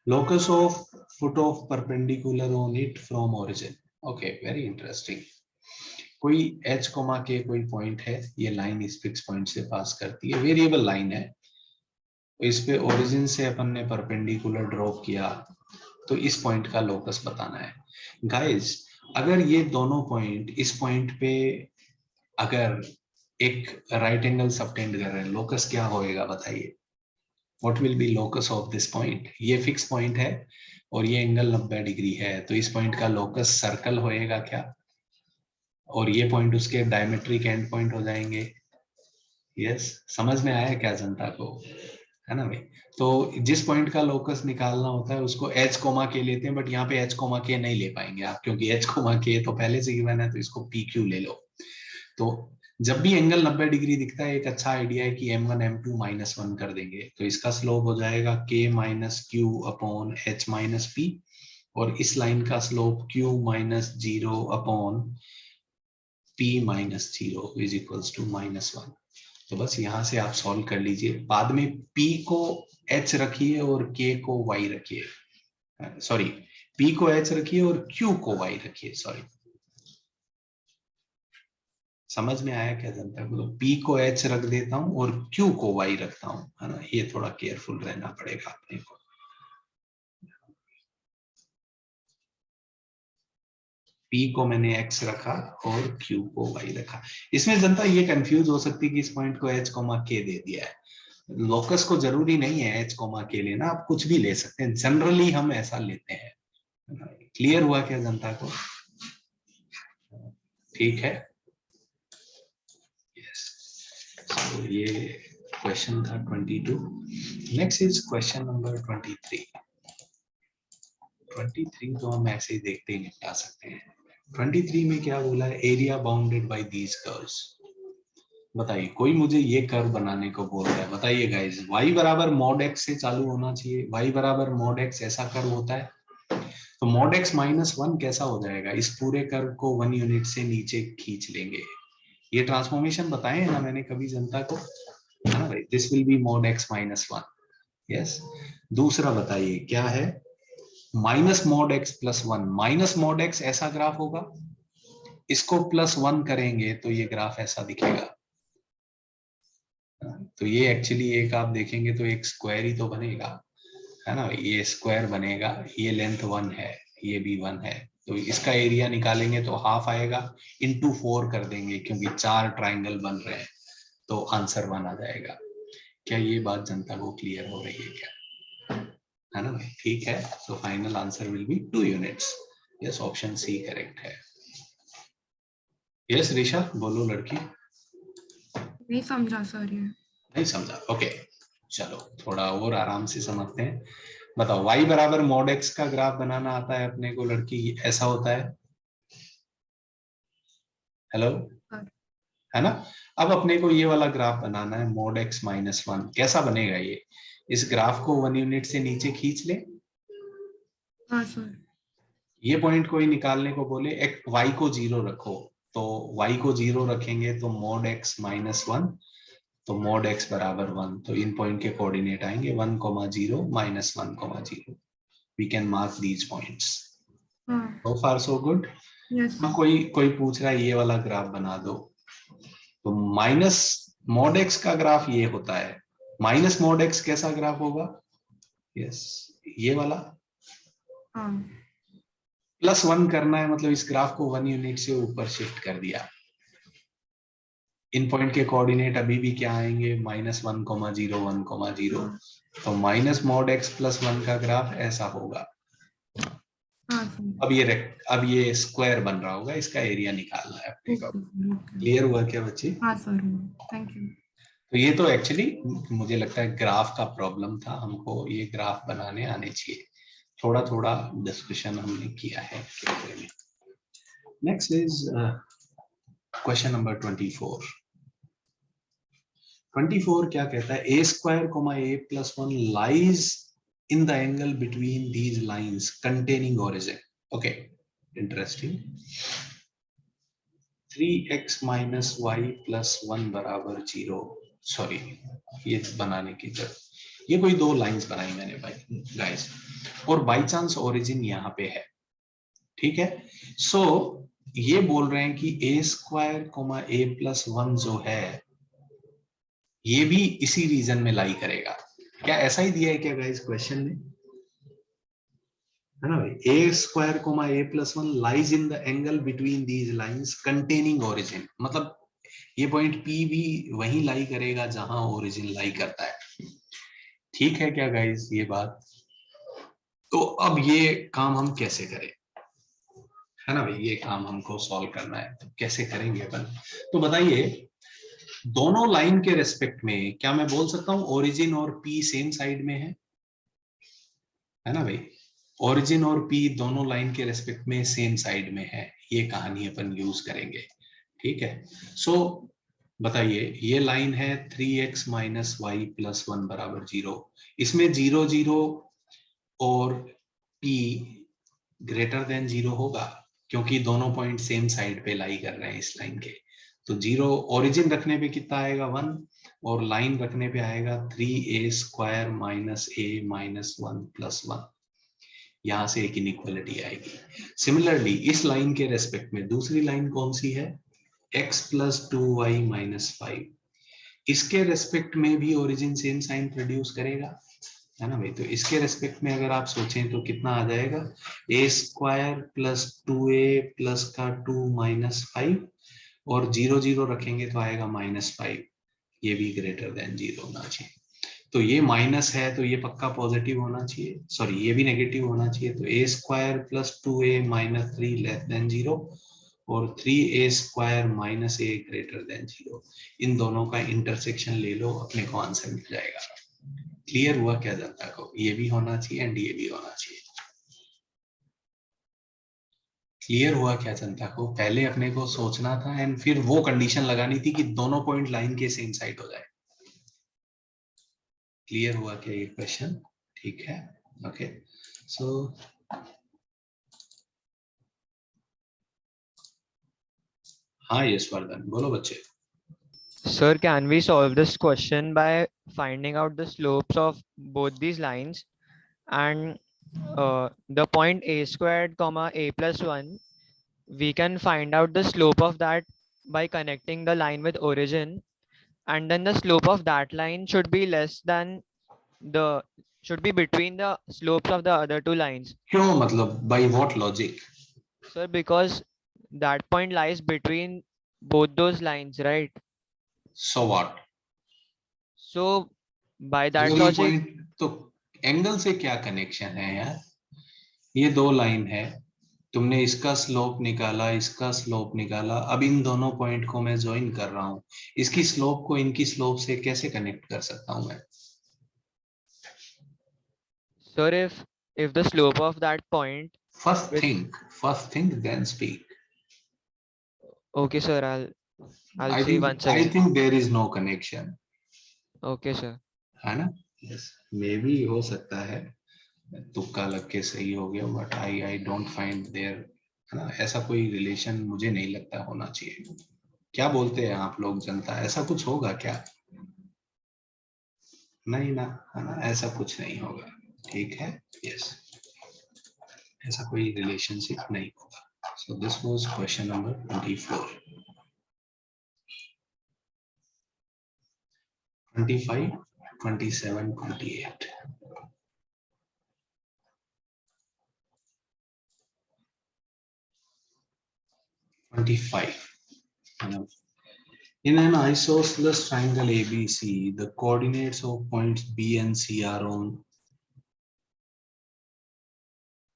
locus of foot of perpendicular on it from origin. Okay, very interesting. कोई h कोमा के कोई पॉइंट है, ये लाइन इस फिक्स पॉइंट से पास करती है, वेरिएबल लाइन है। इस पे ओरिजिन से अपन ने परपेंडिकुलर ड्रॉप किया, तो इस पॉइंट का लोकस बताना है। गाइस, अगर ये दोनों पॉइंट इस पॉइंट पे अगर एक राइट एंगल सबटेंड कर रहे हैं, लोकस क्या होएगा बताइए? What will be locus of this point? ये फिक्स पॉइंट है और ये एंगल 90 डिग्री है, तो इस पॉइंट का लोकस सर्कल होएगा क्या? और ये पॉइंट उसके डायमेट्रिक एंड पॉइंट हो जाएंगे। यस, समझ में आया क्या जनता को? है ना भाई? तो जिस पॉइंट का लोकस निकालना होता है उसको एच कोमा के लेते हैं, बट यहाँ पे एच कोमा के नहीं ले पाएंगे आप, क्योंकि एच कोमा के तो पहले से गिवन है, तो इसको पी क्यू ले लो। तो जब भी एंगल 90 डिग्री दिखता है, एक अच्छा आइडिया है कि m1 m2 -1 कर देंगे, तो इसका स्लोप हो जाएगा k minus q upon h minus p, और इस लाइन का slope q minus 0 upon p minus 0 is equals to -1। तो बस यहाँ से आप सॉल्व कर लीजिए। बाद में p को h रखिए और k को y रखिए, सॉरी, p को h रखिए और q को y रखिए, सॉरी। समझ में आया क्या जनता को? तो P को H रख देता हूं और Q को Y रखता हूं, है ना? ये थोड़ा केयरफुल रहना पड़ेगा अपने को। P को मैंने X रखा और Q को Y रखा। इसमें जनता ये कंफ्यूज हो सकती है कि इस पॉइंट को H कोमा K दे दिया है। लोकस को जरूरी नहीं है H कोमा K लेना, आप कुछ भी ले सकते हैं, जनरली हम ऐसा लेते हैं। क्लियर हुआ क्या जनता को? ठीक है। So, ये क्वेश्चन था 22। Next is question number 23। 23 तो हम ऐसे ही देखते ही निपटा सकते हैं। 23 में क्या बोला है? Area bounded by these curves. बताइए, कोई मुझे ये कर्व बनाने को बोल रहा है, बताइए गाइस। y बराबर मॉड x से चालू होना चाहिए, y बराबर मॉड x, ऐसा कर्व होता है। तो मॉड x -1 कैसा हो जाएगा? इस पूरे कर्व को 1 यूनिट से नीचे खींच लेंगे। ये ट्रांसफॉर्मेशन बताए है ना मैंने कभी जनता को, है ना भाई? This will be mod x -1। Yes. दूसरा बताइए क्या है, minus mod x plus one. Minus mod x ऐसा ग्राफ होगा, इसको प्लस वन करेंगे तो ये ग्राफ ऐसा दिखेगा। तो ये एक्चुअली एक आप देखेंगे तो एक स्क्वायर ही तो बनेगा, है ना, ये स्क्वायर बनेगा, ये लेंथ वन है, ये भी वन है, तो इसका एरिया निकालेंगे तो हाफ आएगा, इंटू 4 कर देंगे क्योंकि 4 ट्राइंगल बन रहे हैं, तो आंसर 1 आ जाएगा। क्या ये बात जनता को क्लियर हो रही है क्या, है ना भाई? ठीक है, so final answer will be 2 units. Yes, option c correct है। यस ऋषा, बोलो लड़की। नहीं समझा सर ये। नहीं समझा, ओके चलो थोड़ा और आराम से समझते हैं। बताओ, y बराबर मॉड x का ग्राफ बनाना आता है अपने को लड़की, ऐसा होता है, हेलो, हाँ। है ना। अब अपने को ये वाला ग्राफ बनाना है, मॉड x माइनस वन। कैसा बनेगा ये, इस ग्राफ को 1 यूनिट से नीचे खींच ले, हाँ सर। ये पॉइंट कोई निकालने को बोले, y को 0 रखो, तो y को 0 रखेंगे तो मॉड x माइनस वन, तो मॉड x बराबर 1, तो इन पॉइंट के कोऑर्डिनेट आएंगे 1,0 minus 1,0। We can mark these points. हाँ। So far so good. Yes. कोई कोई पूछ रहा है ये वाला ग्राफ बना दो, तो माइनस मॉड एक्स का ग्राफ ये होता है, माइनस मॉड एक्स कैसा ग्राफ होगा, यस ये वाला। हाँ। प्लस 1 करना है, मतलब इस ग्राफ को 1 यूनिट से ऊपर शिफ्ट कर दिया। इन पॉइंट के कोऑर्डिनेट अभी भी क्या आएंगे, -1,0 1,0, तो माइनस मॉड एक्स प्लस 1 का ग्राफ ऐसा होगा। हाँ सर। अब ये स्क्वायर बन रहा होगा, इसका एरिया निकालना है अपने को। Okay sir. ओके। क्लियर हुआ क्या बच्चे? हाँ सर। Thank you. तो ये तो एक्चुअली मुझे लगता है ग्राफ का प्रॉब्लम था, हमको ये ग्राफ बनाने आने चाहिए। थोड़ा थोड़ा डिस्कशन हमने किया है इसके बारे में। Next is question number 24। 24 क्या कहता है, a square comma a plus one lies in the angle between these lines containing origin. Okay, interesting. 3x minus y plus 1 बराबर 0। सॉरी, ये बनाने की जरूरत, ये कोई दो लाइंस बनाई मैंने भाई गाइस, और बाय चांस ओरिजिन यहाँ पे है, ठीक है। सो ये बोल रहे हैं कि ए square comma a plus one जो है ये भी इसी रीजन में लाई करेगा। क्या ऐसा ही दिया है क्या गाइस क्वेश्चन में, है ना भाई, a square comma a plus one lies in the angle between these lines containing origin, मतलब ये पॉइंट पी भी वहीं लाई करेगा जहां ओरिजिन लाई करता है। ठीक है क्या गाइस ये बात? तो अब ये काम हम कैसे करें, है ना भाई, ये काम हमको सॉल्व करना है, तो कैसे करेंगे अपन? तो बताइए, दोनों लाइन के रेस्पेक्ट में क्या मैं बोल सकता हूं ओरिजिन और पी सेम साइड में है ना भाई, ओरिजिन और पी दोनों लाइन के रेस्पेक्ट में सेम साइड में है, ये कहानी अपन यूज करेंगे, ठीक है। सो बताइए, ये लाइन है 3x minus y plus one बराबर 0, इसमें 0 0 और p ग्रेटर देन 0 होगा, क्योंकि दोनों पॉइंट सेम साइड पे लाई कर रहे हैं इस लाइन के। तो 0 ओरिजिन रखने पे कितना आएगा 1, और लाइन रखने पे आएगा 3a square minus a minus 1 plus 1, यहां से एक इनइक्वालिटी आएगी। सिमिलरली इस लाइन के रेस्पेक्ट में दूसरी लाइन कौन सी है, x प्लस 2y माइनस 5, इसके रेस्पेक्ट में भी ओरिजिन सेम साइन प्रोड्यूस करेगा, है ना भाई। तो इसके रेस्पेक्ट में अगर आप सोचें तो कितना आ जाएगा, ए स्क्वायर प्लस 2a प्लस का 2 माइनस 5, और 0 0 रखेंगे तो आएगा -5, ये भी ग्रेटर देन 0 होना चाहिए। तो ये माइनस है तो ये पक्का पॉजिटिव होना चाहिए, सॉरी ये भी नेगेटिव होना चाहिए। तो a square plus 2a minus 3 less than 0, और 3a square minus a greater than 0, इन दोनों का इंटरसेक्शन ले लो, अपने को आंसर मिल जाएगा। क्लियर हुआ क्या जनता को, ये भी होना चाहिए एंड ये भी होना चाहिए। क्लियर हुआ क्या जनता को, पहले अपने को सोचना था एंड फिर वो कंडीशन लगानी थी कि दोनों पॉइंट लाइन के सेम साइड हो जाए। क्लियर हुआ क्या ये क्वेश्चन? ठीक है, ओके। सो हाँ यशवर्धन बोलो बच्चे। Sir, can we solve this question by finding out the slopes of both these lines and the point a squared comma a plus 1, we can find out the slope of that by connecting the line with origin, and then the slope of that line should be less than the should be between the slopes of the other two lines. क्यों मतलब by what logic? Sir, because that point lies between both those lines, right? So what? So by that अगर ये logic, पॉइंट तो एंगल से क्या कनेक्शन है यार? ये दो लाइन है, तुमने इसका स्लोप निकाला, इसका स्लोप निकाला, अब इन दोनों पॉइंट को मैं ज्वाइन कर रहा हूं, इसकी स्लोप को इनकी स्लोप से कैसे कनेक्ट कर सकता हूं मैं? sir, if the slope of that point first with think then speak. okay sir, I'll I see once think again. There is no connection, Okay sir. है ना? यस, मे बी हो सकता है तुक्का लग के सही हो गया, but I don't find there, है ना, ऐसा कोई रिलेशन मुझे नहीं लगता होना चाहिए. क्या बोलते हैं आप लोग जनता, ऐसा कुछ होगा क्या? नहीं ना, है ना, ऐसा कुछ नहीं होगा. ठीक है, यस, ऐसा कोई रिलेशनशिप नहीं होगा. सो this was question number 24. 25, 27, 28. In an isosceles triangle ABC, the coordinates of points B and C are on.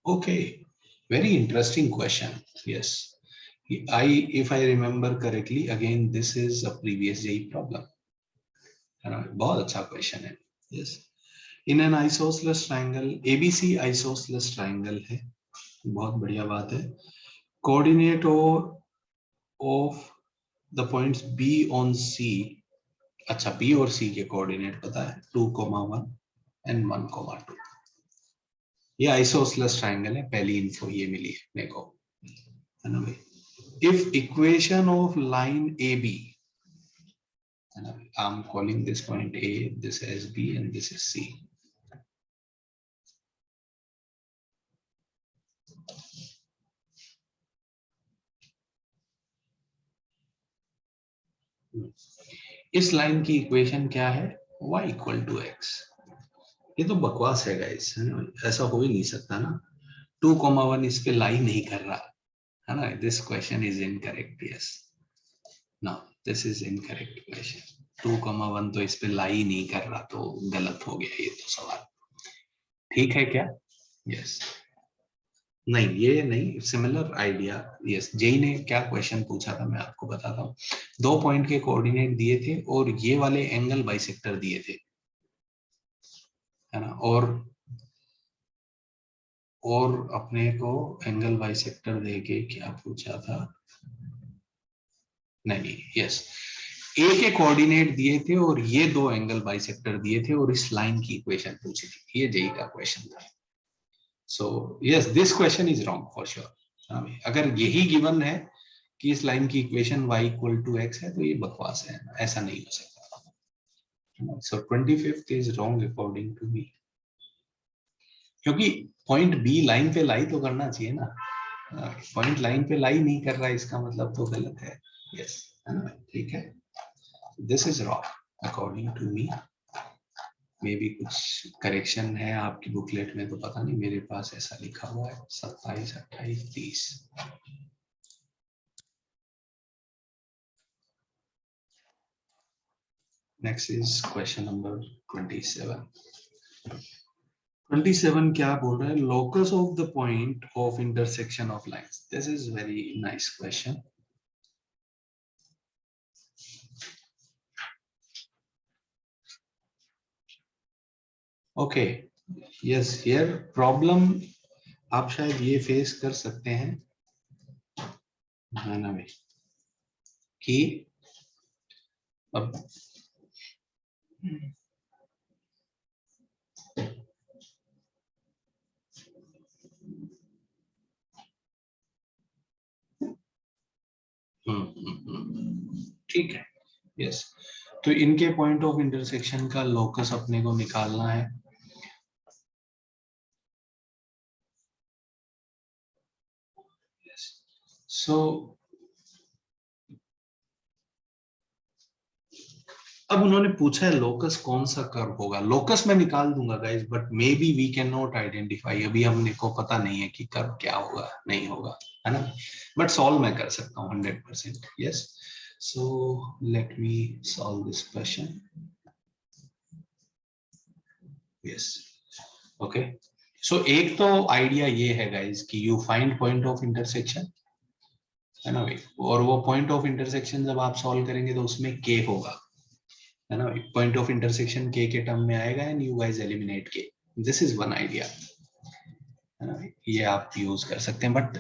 Okay, very interesting question. Yes, if I remember correctly, again this is a previous JEE problem. बहुत अच्छा क्वेश्चन है. Yes, in an isosceles triangle, ABC isosceles triangle है, बहुत बढ़िया बात है. Coordinate of the points B on C, अच्छा B और C के कोऑर्डिनेट पता है, 2,1 and 1,2. ये आइसोसेलेस ट्रायंगल है, पहली इन्फो ये मिली है मेरे को, है ना भाई. If equation of line AB, है ना, I am calling this point A, this as B and this is C. इस लाइन की इक्वेशन क्या है? y equal to x. ये तो बकवास है गाइस, है ना, ऐसा हो ही नहीं सकता ना. 2,1 इस पे लाई नहीं कर रहा, है ना. This question is incorrect. Yes, no, this is incorrect question. 2,1 तो इस पे लाई नहीं कर रहा, तो गलत हो गया ये तो सवाल. ठीक है क्या? यस, नहीं ये नहीं, सिमिलर आइडिया. यस, जेई ने क्या क्वेश्चन पूछा था मैं आपको बताता हूँ. दो पॉइंट के कोऑर्डिनेट दिए थे और ये वाले एंगल बाइसेक्टर दिए थे, है ना, और अपने को एंगल बाइसेक्टर देके क्या पूछा था? नहीं, यस, ए के कोऑर्डिनेट दिए थे और ये दो एंगल बाइसेक्टर दिए थे और इस लाइन की इक्वेशन पूछी थी. ये जेई का क्वेश्चन था. So yes, this question is wrong for sure. अगर यही गिवन है कि इस लाइन की equation y equal to x है, तो ये बकवास है, ऐसा नहीं हो सकता. So 25th is wrong according to me, क्योंकि पॉइंट बी लाइन पे लाई तो करना चाहिए ना. पॉइंट लाइन पे लाई नहीं कर रहा, इसका मतलब तो गलत है. यस, ठीक है, this is wrong according to me. Maybe कुछ करेक्शन है आपकी बुकलेट में, तो पता नहीं, मेरे पास ऐसा लिखा हुआ है 27, 28, 30. Next is question number 27. 27 क्या बोल रहा है? Locus of the point of intersection of lines. This is very nice question. Okay, yes, here problem आप शायद ये फेस कर सकते हैं, है ना भाई, कि अब ठीक है. यस, तो इनके पॉइंट ऑफ इंटरसेक्शन का लोकस अपने को निकालना है। सो अब उन्होंने पूछा है लोकस कौन सा कर्व होगा। लोकस मैं निकाल दूंगा guys, but maybe we can not identify. अभी हमने को पता नहीं है कि कर्व क्या होगा नहीं होगा, है ना, बट सॉल्व मैं कर सकता हूँ 100%। Yes, so let me solve this question. Yes, okay. So एक तो आइडिया ये है गाइस कि you find point of intersection, है ना भाई, और वो पॉइंट ऑफ इंटरसेक्शन जब आप सॉल्व करेंगे तो उसमें के होगा, है ना, पॉइंट ऑफ इंटरसेक्शन के टर्म में आएगा एंड यू गाइस एलिमिनेट के। दिस इज वन आइडिया, है ना, ये आप यूज कर सकते हैं। बट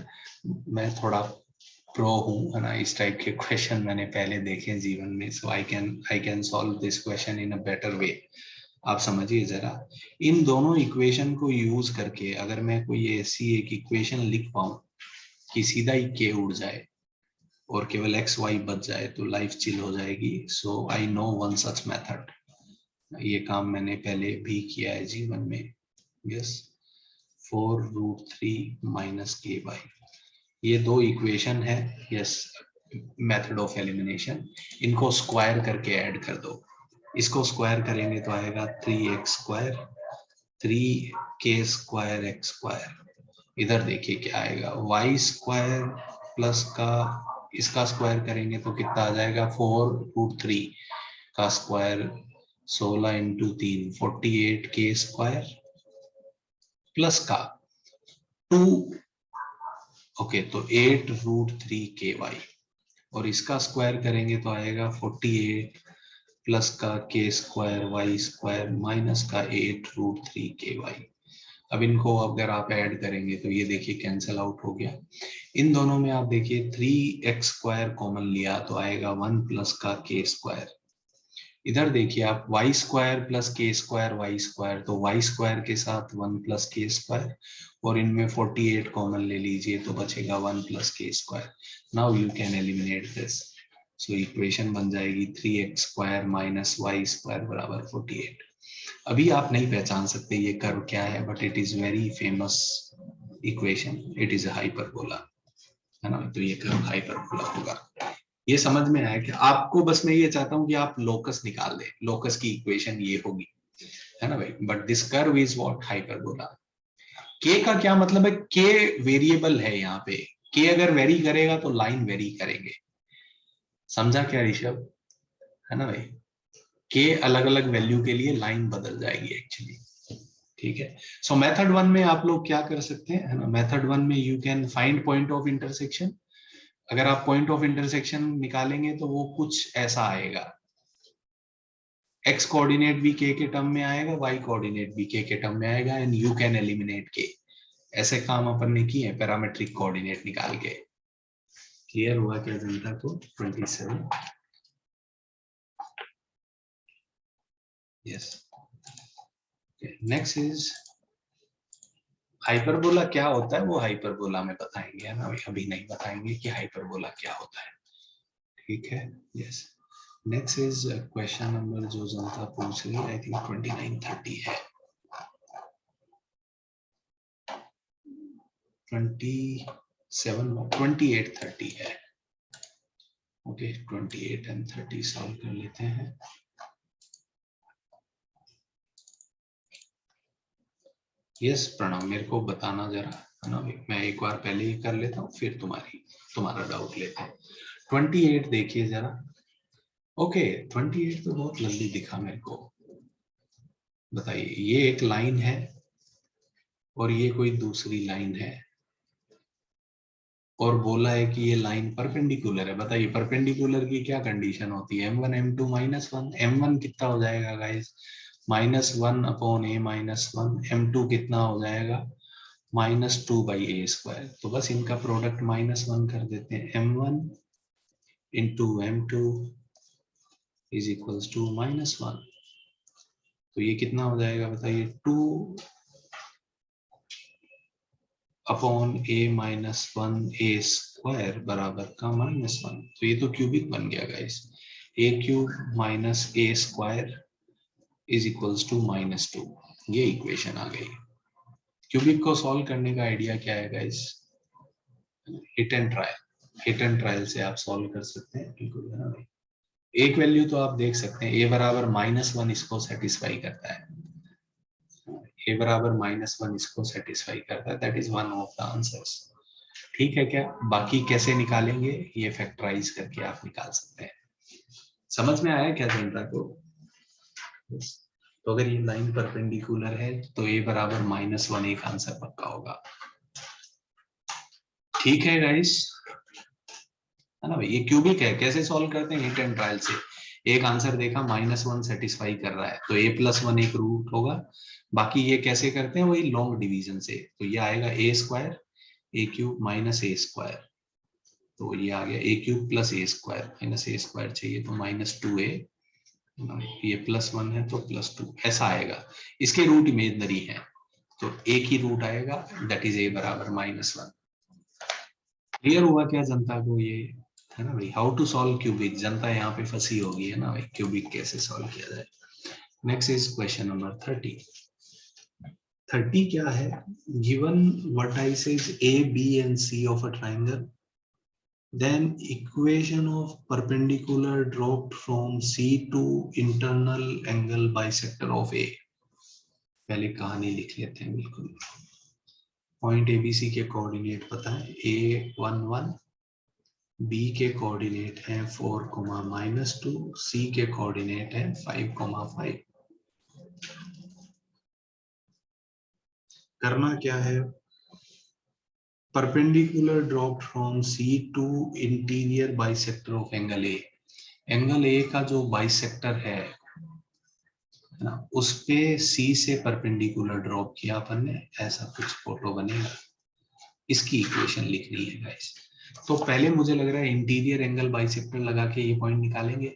मैं थोड़ा प्रो हूँ, है ना, इस टाइप के क्वेश्चन मैंने पहले देखे जीवन में, so I can solve this question in a better way. आप समझिए जरा, इन दोनों इक्वेशन को यूज करके अगर मैं कोई ऐसी एक इक्वेशन लिख पाऊं कि सीधा ही के उड़ जाए और केवल एक्स वाई बच जाए तो लाइफ चिल हो जाएगी। So I know one such method. ये काम मैंने पहले भी किया है जीवन में। यस, 4√3 - k/, ये दो इक्वेशन है। यस, मेथड ऑफ एलिमिनेशन, इनको स्क्वायर करके ऐड कर दो। इसको स्क्वायर करेंगे तो आएगा 3x², 3k² x²। इधर देखिए क्या आएगा, y² प्लस का इसका स्क्वायर करेंगे तो कितना आ जाएगा, 4√3 का स्क्वायर 16 × 3 48k² प्लस का 2, ओके, तो 8√3ky, और इसका स्क्वायर करेंगे तो आएगा 48 प्लस का k² y² माइनस का 8√3ky। अब इनको अगर आप ऐड करेंगे तो ये देखिए कैंसिल आउट हो गया। इन दोनों में आप देखिए 3x² कॉमन लिया तो आएगा 1 प्लस का k²। इधर देखिए आप y² प्लस k² y², तो y² के साथ 1 प्लस k², और इनमें 48 कॉमन ले लीजिए तो बचेगा 1 plus k²। Now you can eliminate this. So equation बन जाएगी 3x² माइनस y² बराबर 48। अभी आप नहीं पहचान सकते ये कर्व क्या है, but it is very famous equation, it is a hyperbola, है ना, तो ये कर्व हाइपरबोला होगा। ये समझ में आया कि आपको, बस मैं ये चाहता हूं कि आप लोकस निकाल दें, लोकस की इक्वेशन ये होगी, है ना भाई, but this curve is what, hyperbola. के का क्या मतलब है, के वेरिएबल है यहाँ पे, के अगर वेरी करेगा तो लाइन वेरी करेंगे, समझा क्या ऋषभ, है ना भाई, के अलग अलग वैल्यू के लिए लाइन बदल जाएगी एक्चुअली, ठीक है। सो मेथड 1 में आप लोग क्या कर सकते हैं, है ना, मेथड 1 में you can find point of intersection. अगर आप पॉइंट ऑफ इंटरसेक्शन निकालेंगे तो वो कुछ ऐसा आएगा, x कोऑर्डिनेट भी k के टर्म में आएगा, y कोऑर्डिनेट भी k के टर्म में आएगा, and you can eliminate k। ऐसे काम अपन ने किए पैरामेट्रिक कोऑर्डिनेट निकाल के। क्लियर हुआ क्या जनता को? 27, यस। Next is hyperbola. क्या होता है वो हाइपरबोला में बताएंगे, है ना, अभी नहीं बताएंगे कि हाइपरबोला क्या होता है, ठीक है। Yes, next is question number जो जनता पूछ रही है, आई थिंक 29-30 है, 28-30 है। ओके, 28 एंड 30 सॉल्व कर लेते हैं। यस प्रणव, मेरे को बताना जरा, है ना, मैं एक बार पहले ही कर लेता हूँ, फिर तुम्हारा डाउट लेते हैं। 28 देखिए जरा। ओके, 28 तो बहुत जल्दी दिखा मेरे को। बताइए, ये एक लाइन है और ये कोई दूसरी लाइन है, और बोला है कि ये लाइन परपेंडिकुलर है। बताइए परपेंडिकुलर की क्या कंडीशन होती है, m1 m2 -1। m1 कितना हो जाएगा गाइस, -1/a-1। m2 कितना हो जाएगा, -2/a²। तो बस इनका प्रोडक्ट -1 कर देते हैं, m1 × m2 is equals to -1। तो ये कितना हो जाएगा बताइए, 2/a-1 a² बराबर का -1। तो ये तो क्यूबिक बन गया guys. A cube minus a square is equals to -2। ये इक्वेशन आ गई। क्यूबिक को सॉल्व करने का आइडिया क्या है गाइस? हिट एंड ट्रायल से आप सॉल्व कर सकते हैं, बिल्कुल है ना भाई। एक वैल्यू तो आप देख सकते हैं, a बराबर -1 इसको सेटिस्फाई करता है, a बराबर -1 इसको सेटिस्फाई करता है, that is one of the answers. ठीक है क्या? बाकी कैसे निकालेंगे ये फैक्टराइज करके आप निकाल सकते हैं। समझ में आया क्या जनता को? तो अगर ये लाइन परपेंडिकुलर है तो a बराबर -1 एक आंसर पक्का होगा। ठीक है गाइस, है ना भाई। ये क्यूबिक है, कैसे सॉल्व करते हैं? हिट एंड ट्रायल से। एक आंसर देखा -1 सेटिस्फाई कर रहा है तो a+1 एक रूट होगा। बाकी ये कैसे करते हैं? वही लॉन्ग डिवीजन से। तो ये आएगा a square a cube minus a square, तो ये आ गया a cube plus a square, minus a square चाहिए तो -2a, ये +1 है तो +2, ऐसा आएगा। इसके रूट इमेजनरी है तो एक ही रूट आएगा, दैट इज a बराबर -1। क्लियर हुआ क्या जनता को ये? है ना भाई। हाउ टू सॉल्व क्यूबिक, जनता यहाँ पे फंसी होगी, है ना भाई, क्यूबिक कैसे सॉल्व किया जाए। Next is question number 30। 30 क्या है? Given vertices a b and c of a triangle, then equation of perpendicular dropped from c to internal angle bisector of a। पहले कहानी लिख लेते हैं, बिल्कुल। पॉइंट abc के कोऑर्डिनेट पता है, a11, b के कोऑर्डिनेट है 4, -2, c के कोऑर्डिनेट है 5, 5। करना क्या है? Perpendicular drop from c to interior bisector of angle a। Angle a का जो बाइसेक्टर है ना, उस पे c से परपेंडिकुलर ड्रॉप किया अपन ने, ऐसा कुछ फोटो बनेगा। इसकी इक्वेशन लिखनी है गाइस। तो पहले मुझे लग रहा है इंटीरियर एंगल बाइसेक्टर लगा के ये पॉइंट निकालेंगे।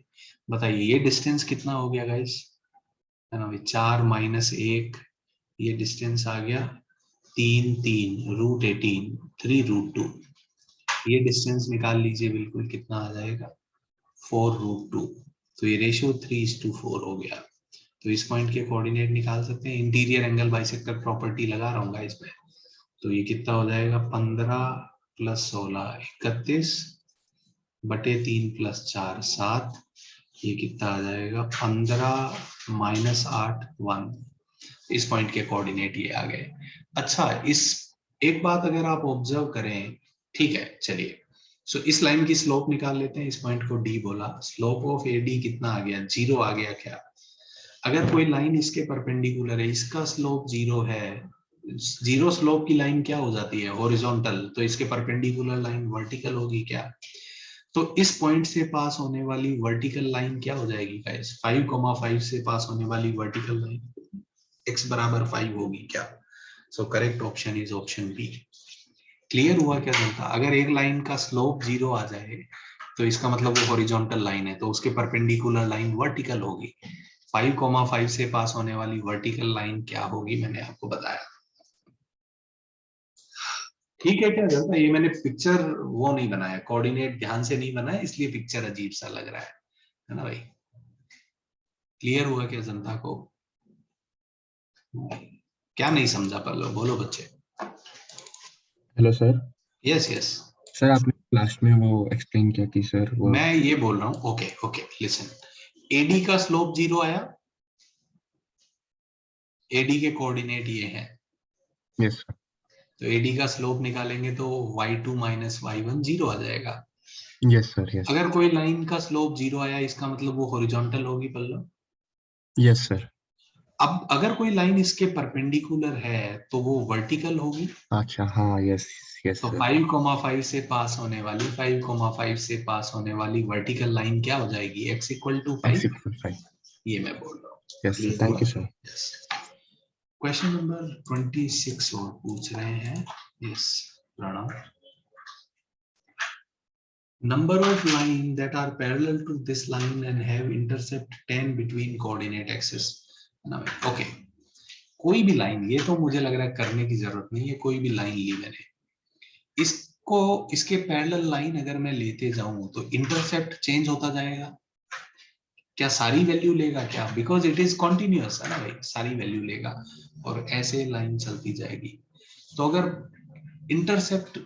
बताइए ये डिस्टेंस कितना हो गया गाइस? है ना भाई, 4 - 1, ये डिस्टेंस आ गया 3, 3 √18, 3√2। ये डिस्टेंस निकाल लीजिए, बिल्कुल कितना आ जाएगा? 4√2। तो ये रेशियो 3:4 हो गया। तो इस पॉइंट के कोऑर्डिनेट निकाल सकते हैं। इंटीरियर एंगल बाइसेक्टर प्रॉपर्टी लगा रहा हूँ इसमें, तो ये कितना हो जाएगा? 15 + 16 31 बटे 3 + 4 7। ये कितना आ जाएगा? 15 - 8 1। इस पॉइंट के कोऑर्डिनेट ये आ गए। अच्छा, इस एक बात अगर आप ऑब्जर्व करें, ठीक है चलिए, सो इस लाइन की स्लोप निकाल लेते हैं। इस पॉइंट को डी बोला, स्लोप ऑफ एडी कितना आ गया? 0 आ गया क्या? अगर कोई लाइन इसके परपेंडिकुलर है, इसका स्लोप 0 है, 0 स्लोप की लाइन क्या हो जाती है? हॉरिजॉन्टल। तो इसके परपेंडिकुलर लाइन वर्टिकल होगी क्या? तो इस पॉइंट से पास होने वाली वर्टिकल लाइन क्या हो जाएगी गाइस? 5, 5 से पास होने वाली वर्टिकल लाइन x बराबर 5 होगी क्या? So correct option is option b. क्लियर हुआ क्या जनता? अगर एक लाइन का स्लोप 0 आ जाए तो इसका मतलब वो हॉरिजॉन्टल लाइन है, तो उसके परपेंडिकुलर लाइन वर्टिकल होगी। 5, 5 से पास होने वाली वर्टिकल लाइन क्या होगी, मैंने आपको बताया। ठीक है क्या जनता? ये मैंने पिक्चर वो नहीं बनाया, कोऑर्डिनेट ध्यान से नहीं बनाया, इसलिए पिक्चर अजीब सा लग रहा है ना भाई। क्लियर हुआ क्या जनता को? क्या नहीं समझा पहले बोलो बच्चे। Hello sir. Yes yes sir आपने क्लास में वो एक्सप्लेन किया थी सर, वो मैं ये बोल रहा हूँ। ओके ओके लिसन, एडी का स्लोप 0 आया, एडी के कोऑर्डिनेट ये हैं, यस सर, तो एडी का स्लोप निकालेंगे तो y2 - y1 0 आ जाएगा। यस सर, यस अगर कोई लाइन का स्लोप 0 आया, इसका मतलब वो हॉरिजॉन्टल होगी पल्लव। Yes sir. अब अगर कोई लाइन इसके परपेंडिकुलर है तो वो वर्टिकल होगी। अच्छा हाँ, यस यस तो सर, 5, 5 से पास होने वाली 5, 5 से पास होने वाली वर्टिकल लाइन क्या हो जाएगी? x = 5। x=5। ये मैं बोल रहा हूँ। Yes sir, thank you sir. Question number 26 और पूछ रहे हैं। Yes Pranav, number of line that are parallel to this line and have intercept 10 between coordinate axis। Okay, कोई भी लाइन, ये तो मुझे लग रहा है करने की जरूरत नहीं है, कोई भी लाइन ली मैंने, इसको इसके पैरेलल लाइन अगर मैं लेते जाऊं तो इंटरसेप्ट चेंज होता जाएगा। क्या सारी वैल्यू लेगा क्या? बिकॉज इट इज कॉन्टिन्यूअस है ना भाई, सारी वैल्यू लेगा और ऐसे लाइन चलती जाएगी। तो अगर इंटरसेप्ट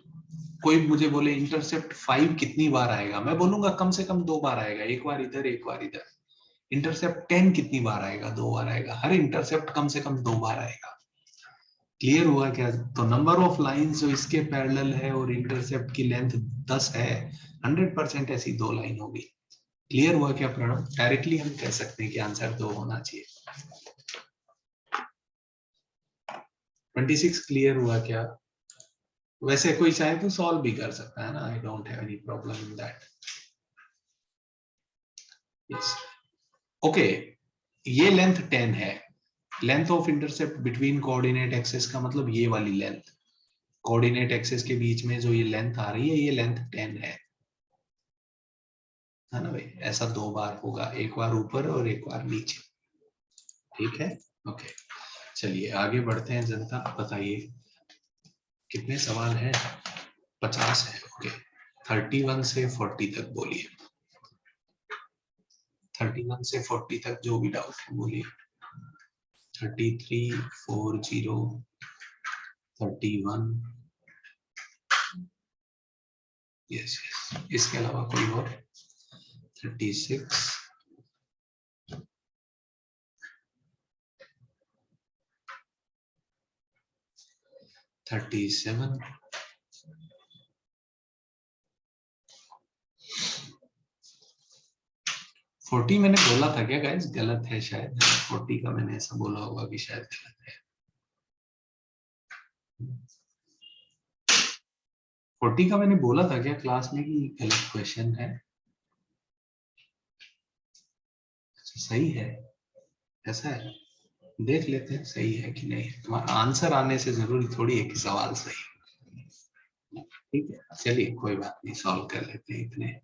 कोई मुझे बोले इंटरसेप्ट 5 कितनी बार आएगा, मैं बोलूंगा कम से कम 2 बार आएगा, एक बार इधर एक बार इधर। इंटरसेप्ट 10 कितनी बार आएगा? 2 बार आएगा। हर इंटरसेप्ट कम से कम 2 बार आएगा। क्लियर हुआ क्या? तो नंबर ऑफ लाइंस जो इसके पैरेलल है और इंटरसेप्ट की लेंथ 10 है, 100% ऐसी 2 लाइन होगी। क्लियर हुआ क्या प्रणव? डायरेक्टली हम कह सकते हैं कि आंसर 2 होना चाहिए। 26 क्लियर हुआ क्या? वैसे कोई चाहे तो सॉल्व भी कर सकता है ना, I don't have any problem in that. Yes okay, ये लेंथ 10 है। Length of intercept between coordinate axis का मतलब ये वाली लेंथ, कोऑर्डिनेट एक्सिस के बीच में जो ये लेंथ आ रही है, ये लेंथ 10 है ना भाई? ऐसा 2 बार होगा, एक बार ऊपर और एक बार नीचे। ठीक है ओके, चलिए आगे बढ़ते हैं जनता। बताइए कितने सवाल हैं? 50 है। ओके 31 से 40 तक बोलिए। 31 से 40 तक जो भी डाउट है बोलिए। 33, 40, 31, यस यस। इसके अलावा कोई और? 36, 37, 40 मैंने बोला था क्या गाइस? गलत है शायद। 40 का मैंने ऐसा बोला होगा कि शायद गलत है। 40 का मैंने बोला था क्या क्लास में कि गलत क्वेश्चन है? अच्छा सही है, ऐसा है? देख लेते हैं सही है कि नहीं। तुम्हारा आंसर आने से जरूरी थोड़ी है कि सवाल सही है। ठीक है चलिए कोई बात नहीं, सॉल्व कर लेते हैं। इतने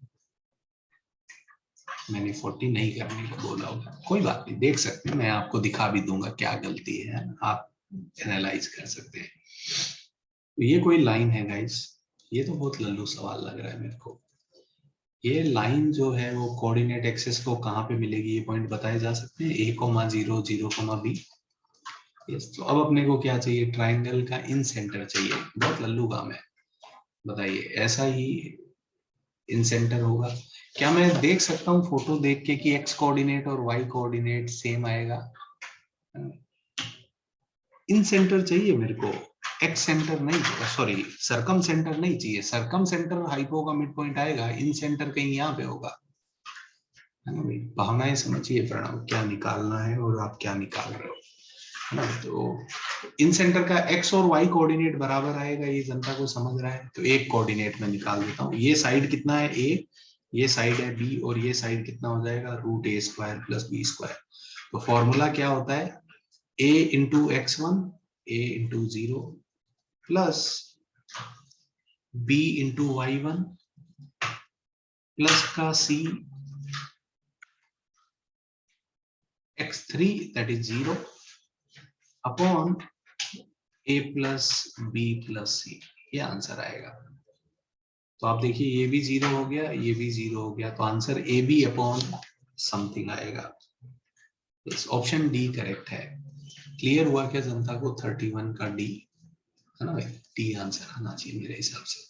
मैंने 40 नहीं करने को बोला होगा, कोई बात नहीं, देख सकते हैं। मैं आपको दिखा भी दूंगा क्या गलती है, आप एनालाइज कर सकते हैं। तो ये कोई लाइन है गाइस, ये तो बहुत लल्लू सवाल लग रहा है मेरे को। ये लाइन जो है वो कोऑर्डिनेट एक्सिस को कहाँ पे मिलेगी, ये पॉइंट बताए जा सकते हैं? A,0, 0,B। यस, तो अब अपने को क्या चाहिए? ट्राइंगल का इन सेंटर चाहिए। बहुत लल्लू काम है। बताइए ऐसा ही इन सेंटर होगा क्या? मैं देख सकता हूँ फोटो देख के कि एक्स कोऑर्डिनेट और वाई कोऑर्डिनेट सेम आएगा? इन सेंटर चाहिए मेरे को, एक्स सेंटर नहीं, सॉरी सरकम सेंटर नहीं चाहिए। सरकम सेंटर हाइपो का मिड पॉइंट आएगा, इन सेंटर कहीं यहाँ पे होगा, है ना भाई? भावनाएं समझिए प्रणव, क्या निकालना है और आप क्या निकाल रहे हो, है ना? तो इन सेंटर का एक्स और वाई कोऑर्डिनेट बराबर आएगा, ये जनता को समझ रहा है? तो एक कोऑर्डिनेट में निकाल देता हूँ। ये साइड कितना है? ए, ये साइड है बी, और ये साइड कितना हो जाएगा? √a² + b²। तो फॉर्मूला क्या होता है? a into x1, a into 0 plus b into y1 plus का c x3 that is 0 upon a plus b plus c। ये आंसर आएगा। तो आप देखिए ये भी 0 हो गया, ये भी 0 हो गया, तो answer a b upon something आएगा। ऑप्शन डी करेक्ट है। क्लियर हुआ क्या जनता को? 31 का डी, है ना भाई? डी आंसर आना चाहिए मेरे हिसाब से।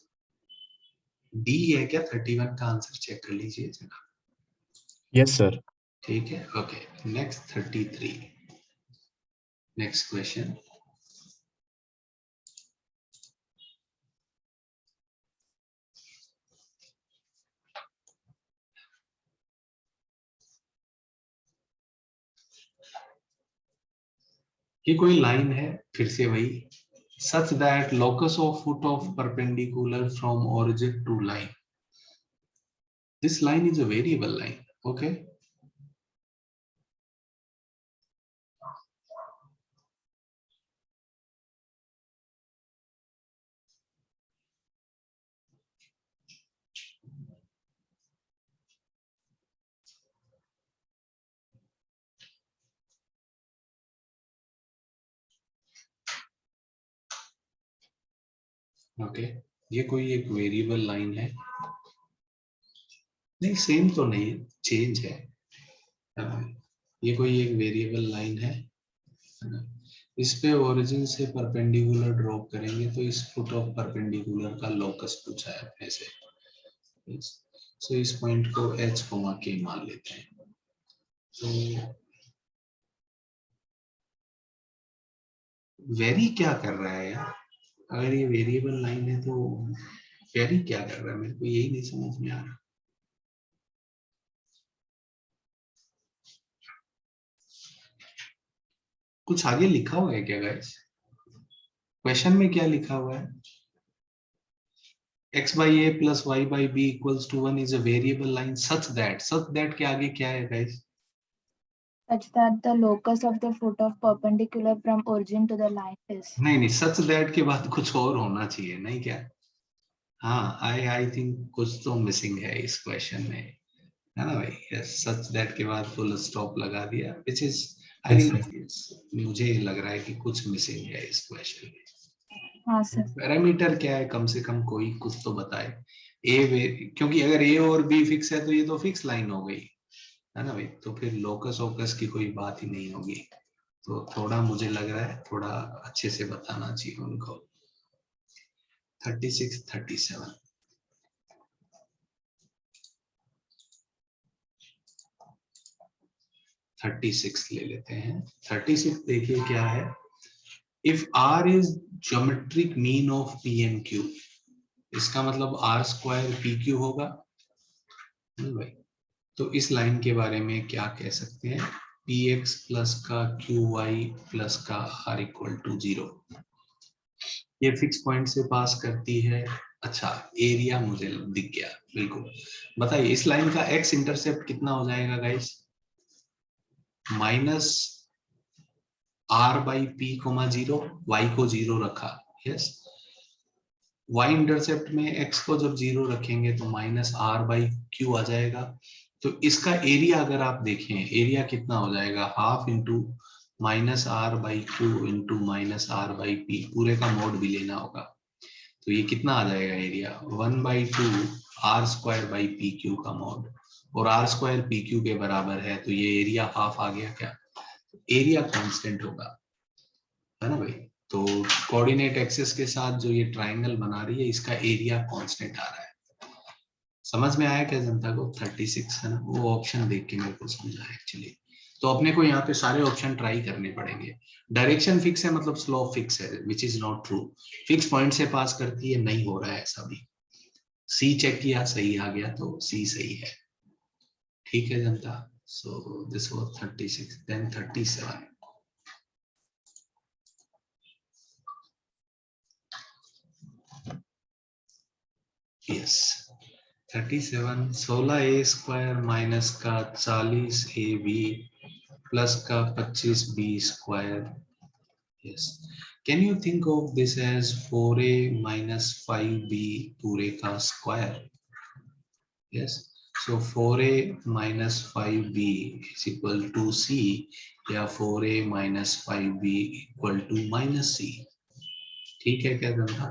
डी है क्या 31 का आंसर? चेक कर लीजिए जरा। Yes, sir. ठीक है ओके। Next 33, next question. ये कोई लाइन है, फिर से वही, such that locus of foot of perpendicular from origin to line. This line is a variable line, okay? Okay ये कोई एक वेरिएबल लाइन है? नहीं सेम तो नहीं है, चेंज है। ये कोई एक वेरिएबल लाइन है ना? इस पे ओरिजिन से परपेंडिकुलर ड्रॉप करेंगे तो इस फुट ऑफ परपेंडिकुलर का लोकस पूछा है अपने से। सो इस पॉइंट को h, k मान लेते हैं। तो वेरी क्या कर रहा है यार? अगर ये वेरिएबल लाइन है तो वेरी क्या कर रहा है, मेरे को यही नहीं समझ में आ रहा। कुछ आगे लिखा हुआ है क्या गाइस? क्वेश्चन में क्या लिखा हुआ है? x by a plus y by b equals to 1 is a variable line such that के आगे क्या है guys? Such that the locus of the foot of perpendicular from origin to the line is. नहीं, such that के बाद कुछ और होना चाहिए, नहीं क्या? हाँ, आई थिंक कुछ तो मिसिंग है इस क्वेश्चन में, है ना भाई? यस, सच दैट के बाद फुल स्टॉप लगा दिया, व्हिच इज आई थिंक, मुझे लग रहा है कि कुछ मिसिंग है इस क्वेश्चन में। हाँ सर। पैरामीटर क्या है, कम से कम कोई कुछ तो बताए। क्योंकि अगर ए और बी फिक्स है तो ये तो फिक्स लाइन हो गई, है ना भाई? तो फिर लोकस ओकस की कोई बात ही नहीं होगी। तो थोड़ा मुझे लग रहा है थोड़ा अच्छे से बताना चाहिए उनको। 36, 37 36 ले लेते हैं। 36 देखिए क्या है। If R is geometric mean of P and Q, इसका मतलब R स्क्वायर PQ होगा भाई। तो इस लाइन के बारे में क्या कह सकते हैं? PX प्लस का QY प्लस का R इक्वल टू 0। ये फिक्स पॉइंट से पास करती है। अच्छा, एरिया मुझे दिख गया बिल्कुल। बताइए इस लाइन का x इंटरसेप्ट कितना हो जाएगा guys? Minus R by P, 0, y को 0 रखा। यस, y इंटरसेप्ट में x को जब 0 रखेंगे तो माइनस R बाई Q आ जाएगा। तो इसका एरिया अगर आप देखें, एरिया कितना हो जाएगा? Half into minus R by Q into minus R by P, पूरे का मोड भी लेना होगा। तो ये कितना आ जाएगा area? 1/2 R square by PQ का मोड, और R स्क्वायर PQ के बराबर है, तो ये एरिया हाफ आ गया। क्या एरिया कांस्टेंट होगा, है ना भाई? तो कोऑर्डिनेट एक्सिस के साथ जो ये ट्रायंगल बना रही है, इसका एरिया कांस्टेंट आ रहा है। समझ में आया क्या जनता को? 36 है ना, वो ऑप्शन देख के मेरे को समझा एक्चुअली। तो अपने को यहाँ पे सारे ऑप्शन ट्राई करने पड़ेंगे। डायरेक्शन फिक्स है मतलब स्लोप फिक्स है, which is not true. Fix point से पास करती है, नहीं हो रहा है ऐसा भी। सी चेक किया, सही आ गया, तो सी सही है। ठीक है जनता। So this was 36, then 37। Yes, 37 16a square minus का 40ab प्लस का 25b square. Yes, can you think of this as 4a minus 5b पूरे का square? Yes, so 4a minus 5b is equal to c, या 4a minus 5b equal to minus c। ठीक है क्या जनता?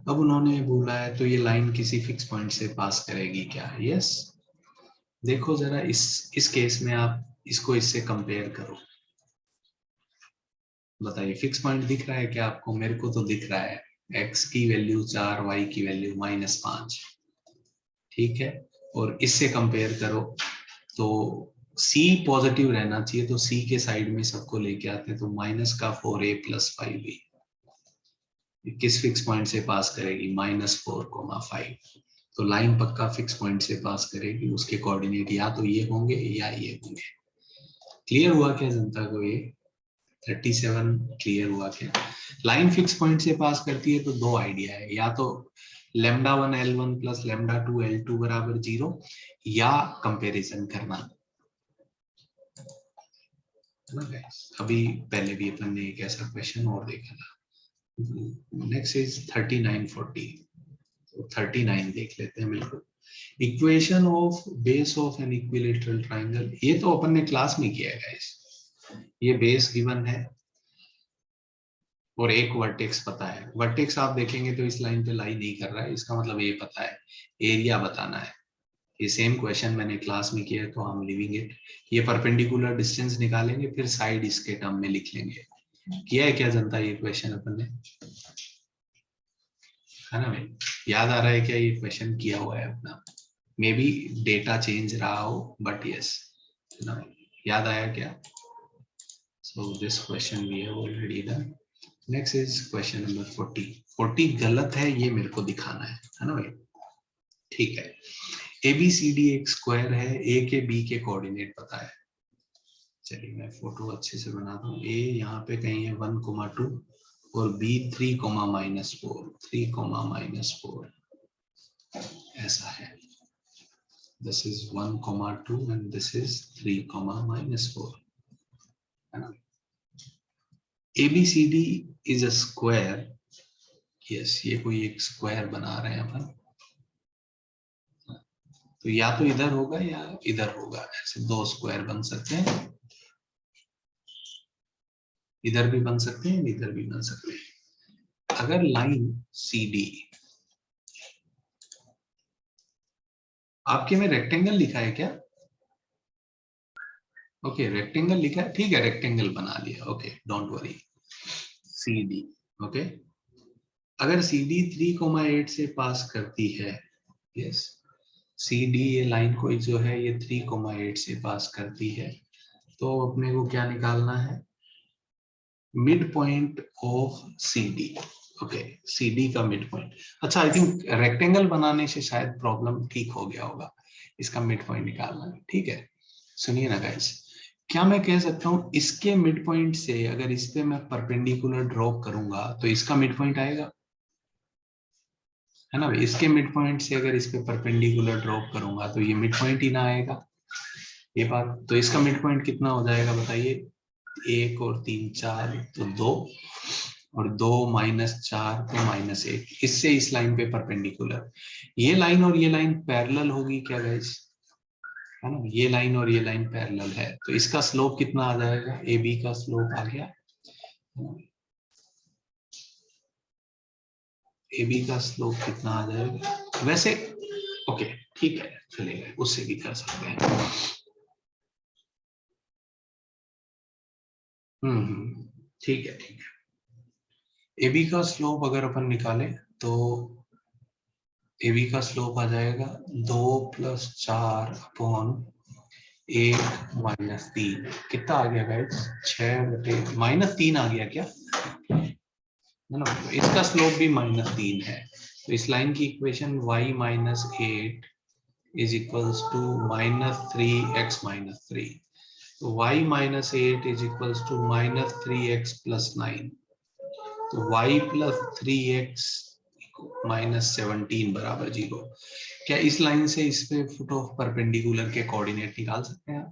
अब उन्होंने बोला है तो ये लाइन किसी फिक्स पॉइंट से पास करेगी क्या? यस, देखो जरा इस केस में आप इसको इससे कंपेयर करो। बताइए फिक्स पॉइंट दिख रहा है क्या आपको? मेरे को तो दिख रहा है, x की वैल्यू 4, y की वैल्यू -5। ठीक है, और इससे कंपेयर करो तो c पॉजिटिव रहना चाहिए, तो c के साइड में सबको लेके आते हैं, तो माइनस का 4a प्लस 5b किस फिक्स पॉइंट से पास करेगी? -4, 5। तो लाइन पक्का फिक्स पॉइंट से पास करेगी, उसके कोऑर्डिनेट या तो ये होंगे या ये होंगे। क्लियर हुआ क्या जनता को? ये 37 क्लियर हुआ क्या? लाइन फिक्स पॉइंट से पास करती है तो दो आइडिया है, या तो λ1 L1 प्लस λ2 L2 बराबर 0, या कंपैरिजन करना। अभी पहले भी अपन ने एक ऐसा क्वेश्चन और देखा था। Next is 39, 40। तो 39 देख लेते हैं। बिल्कुल, equation of base of an equilateral triangle, ये तो अपन ने क्लास में किया है गाइस। ये बेस गिवन है और एक वर्टेक्स पता है। वर्टेक्स आप देखेंगे तो इस लाइन पे लाई नहीं कर रहा है, इसका मतलब ये पता है, एरिया बताना है। ये सेम क्वेश्चन मैंने क्लास में किया है तो हम लिविंग इट। ये परपेंडिकुलर डिस्टेंस निकालेंगे फिर साइड इसके टर्म में लिख लेंगे। किया है क्या जनता ये क्वेश्चन अपन ने, है ना भाई? याद आ रहा है क्या ये क्वेश्चन किया हुआ है अपना? मे बी डेटा चेंज रहा हो बट यस, याद आया क्या? So this question we have already done. Next is question number 40। 40 गलत है ये मेरे को दिखाना है ना भाई? ठीक है, ABCD एक स्क्वायर है, ए के बी के कोऑर्डिनेट पता है। चलिए मैं फोटो अच्छे से बनाता हूँ। ए यहाँ पे कहीं है 1,2 और B 3,-4, 3,-4 ऐसा है। This is 1,2 and this is 3,-4, है ना? ABCD is a square. Yes, ये कोई एक स्क्वायर बना रहे हैं अपन, तो या तो इधर होगा या इधर होगा, ऐसे दो स्क्वायर बन सकते हैं। इधर भी बन सकते हैं, इधर भी बन सकते हैं। अगर लाइन CD, आपके में रेक्टेंगल लिखा है क्या? ओके, रेक्टेंगल लिखा है, ठीक है, रेक्टेंगल बना लिया। Okay, don't worry. CD, okay, अगर CD 3,8 से पास करती है, यस, CD ये लाइन कोई जो है ये 3,8 से पास करती है, तो अपने को क्या निकालना है? Mid point of CD। Okay, CD का मिड पॉइंट। अच्छा, आई थिंक रेक्टेंगल बनाने से शायद प्रॉब्लम ठीक हो गया होगा, इसका मिड पॉइंट निकालना है। ठीक है, सुनिए ना गाइस, क्या मैं कह सकता हूँ इसके मिड पॉइंट से अगर इस पे मैं परपेंडिकुलर ड्रॉप करूंगा तो इसका मिड पॉइंट आएगा, है ना भाई? इसके मिड पॉइंट से अगर इस पे परपेंडिकुलर ड्रॉप करूंगा तो ये मिड पॉइंट ही ना आएगा, ये बात। तो इसका मिड पॉइंट कितना हो जाएगा बताइए? 1 और 3 4 तो 2, और 2 -4 तो -1। इससे इस लाइन पे परपेंडिकुलर, ये लाइन और ये लाइन पैरेलल होगी क्या गाइस, है ना? ये लाइन और ये लाइन पैरेलल है, तो इसका स्लोप कितना आ जाएगा? AB का स्लोप आ गया, AB का स्लोप कितना आ जाएगा? वैसे ओके, ठीक है, चलेगा, उससे भी कर सकते हैं। ठीक है, ठीक है। AB का स्लोप अगर अपन निकाले तो AB का स्लोप आ जाएगा 2 + 4 अपॉन 1 - 3। कितना आ गया गाइस? 6 - 3 आ गया क्या, है ना? तो इसका स्लोप भी -3 है, तो इस लाइन की equation y - 8 is equals to -3x - 3। तो y - 8 is equals to -3x + 9, तो y + 3x -17 बराबर 0। क्या इस लाइन से इस पे फुट ऑफ परपेंडिकुलर के कोऑर्डिनेट निकाल सकते हैं,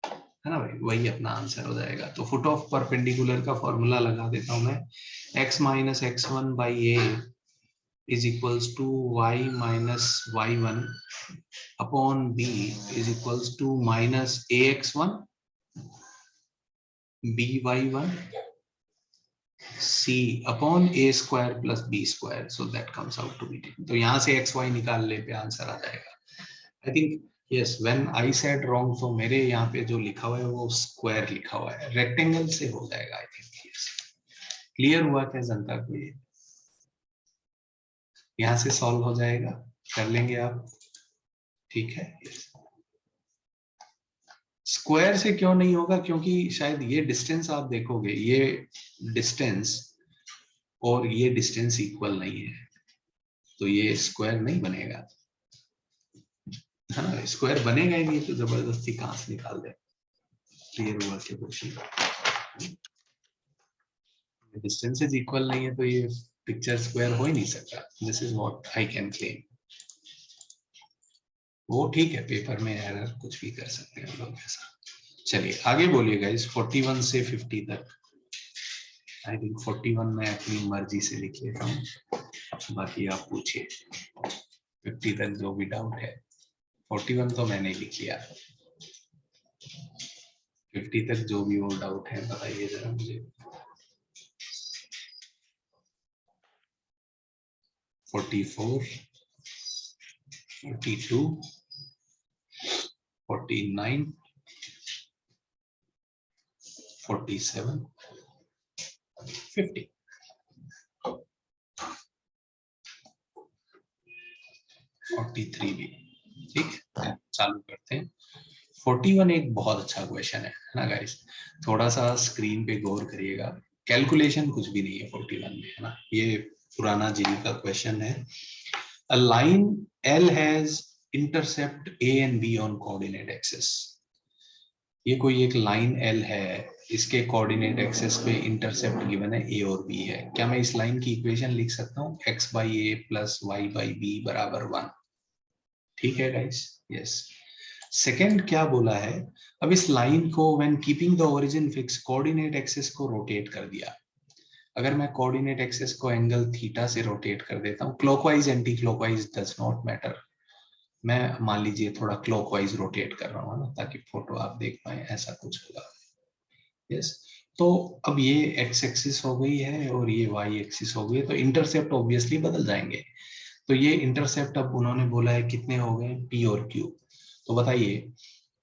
है ना भाई? वही अपना आंसर हो जाएगा। तो फुट ऑफ परपेंडिकुलर का फॉर्मूला लगा देता हूं मैं, x - x1/a is equals to y - y1 upon b is equals to -ax1 by1 c upon a² + b², so that comes out to be 10। तो यहाँ से x y निकाल ले पे आंसर आ जाएगा। I think yes, when I said wrong, तो मेरे यहाँ पे जो लिखा हुआ है वो स्क्वायर लिखा हुआ है, रेक्टेंगल से हो जाएगा। आई थिंक यस, क्लियर हुआ क्या जनता को? ये यहाँ से सॉल्व हो जाएगा, कर लेंगे आप, ठीक है। स्क्वायर से क्यों नहीं होगा? क्योंकि शायद ये डिस्टेंस आप देखोगे, ये डिस्टेंस और ये डिस्टेंस इक्वल नहीं है, तो ये स्क्वायर नहीं बनेगा, है ना? स्क्वायर बनेगा ही नहीं, तो जबरदस्ती कहां से निकाल दे। क्लियर हुआ क्या क्वेश्चन? डिस्टेंसेस इक्वल नहीं है तो ये पिक्चर स्क्वायर हो ही नहीं सकता। This is what I can claim. वो ठीक है, पेपर में एरर कुछ भी कर सकते हैं लोग ऐसा। चलिए आगे बोलिए गाइस, 41 से 50 तक। आई थिंक 41 मैं अपनी मर्जी से लिख लेता हूँ, बाकी आप पूछिए 50 तक जो भी डाउट है। 41 तो मैंने लिख लिया, 50 तक जो भी वो डाउट है बताइए जरा मुझे। 44, 42, 49, 47, 50. भी ठीक है, चालू करते हैं। 41 एक बहुत अच्छा क्वेश्चन है ना गाइस, थोड़ा सा स्क्रीन पे गौर करिएगा, कैलकुलेशन कुछ भी नहीं है 41 में, है ना, ये पुराना जीडी का क्वेश्चन है। A line L has intercept A and B on coordinate axis. ये कोई एक लाइन L है, इसके कोऑर्डिनेट एक्सिस पे इंटरसेप्ट गिवन है A और B है। क्या मैं इस लाइन की इक्वेशन लिख सकता हूँ x by A plus y by B बराबर 1? ठीक है गाइस, यस। सेकंड क्या बोला है, अब इस लाइन को when keeping the origin fix coordinate axis को रोटेट कर दिया। अगर मैं कोऑर्डिनेट एक्सिस को एंगल थीटा से रोटेट कर देता हूँ, clockwise anti clockwise does not matter, मैं मान लीजिए थोड़ा क्लॉकवाइज रोटेट कर रहा हूँ ना, ताकि फोटो आप देख पाए, ऐसा कुछ होगा। यस, तो अब ये एक्स एक्सिस हो गई है और ये वाई एक्सिस हो गई, तो इंटरसेप्ट ऑब्वियसली बदल जाएंगे। तो ये इंटरसेप्ट अब उन्होंने बोला है कितने हो गए, P और Q। तो बताइए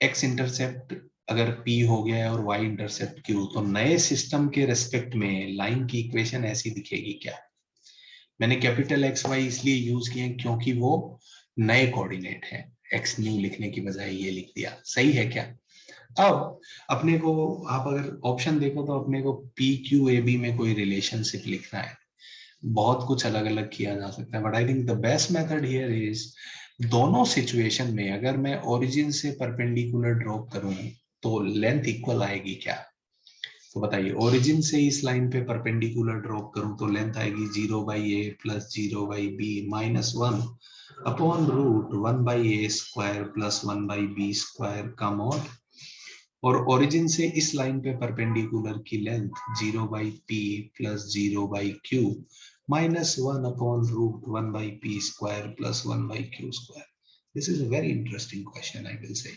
x इंटरसेप्ट अगर P हो गया है और y इंटरसेप्ट Q, तो नए सिस्टम के रेस्पेक्ट में लाइन की इक्वेशन ऐसी दिखेगी क्या? मैंने कैपिटल XY इसलिए यूज किए क्योंकि वो नए कोऑर्डिनेट हैं, x न्यू लिखने की बजाय ये लिख दिया, सही है क्या? अब अपने को आप अगर ऑप्शन देखो तो अपने को PQAB में कोई रिलेशनशिप लिखना है, बहुत कुछ अलग अलग किया जा सकता है, but I think the best method here is, दोनों सिचुएशन में अगर मैं ओरिजिन से परपेंडिकुलर ड्रॉप करूं तो लेंथ इक्वल आएगी क्या? तो बताइए, ओरिजिन से इस लाइन पे परपेंडिकुलर ड्रॉप करूं तो लेंथ आएगी 0 by a plus 0 by b minus 1 upon root 1 by a square plus 1 by b square का मॉड, और ओरिजिन से इस लाइन पे परपेंडिकुलर की length 0 by p plus 0 by q minus 1 upon root 1 by p square plus 1 by q square. This is a very interesting question, I will say.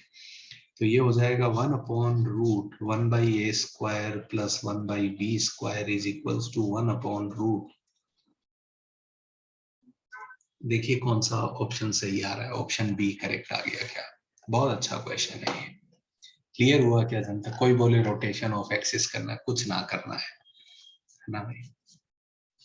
तो ये हो जाएगा 1 upon root 1 by a square plus 1 by b square is equals to 1 upon root, देखिए कौन सा ऑप्शन सही आ रहा है, ऑप्शन बी करेक्ट आ गया क्या? बहुत अच्छा क्वेश्चन है ये। क्लियर हुआ क्या जनता? कोई बोले रोटेशन ऑफ एक्सिस करना, कुछ ना करना है ना भाई।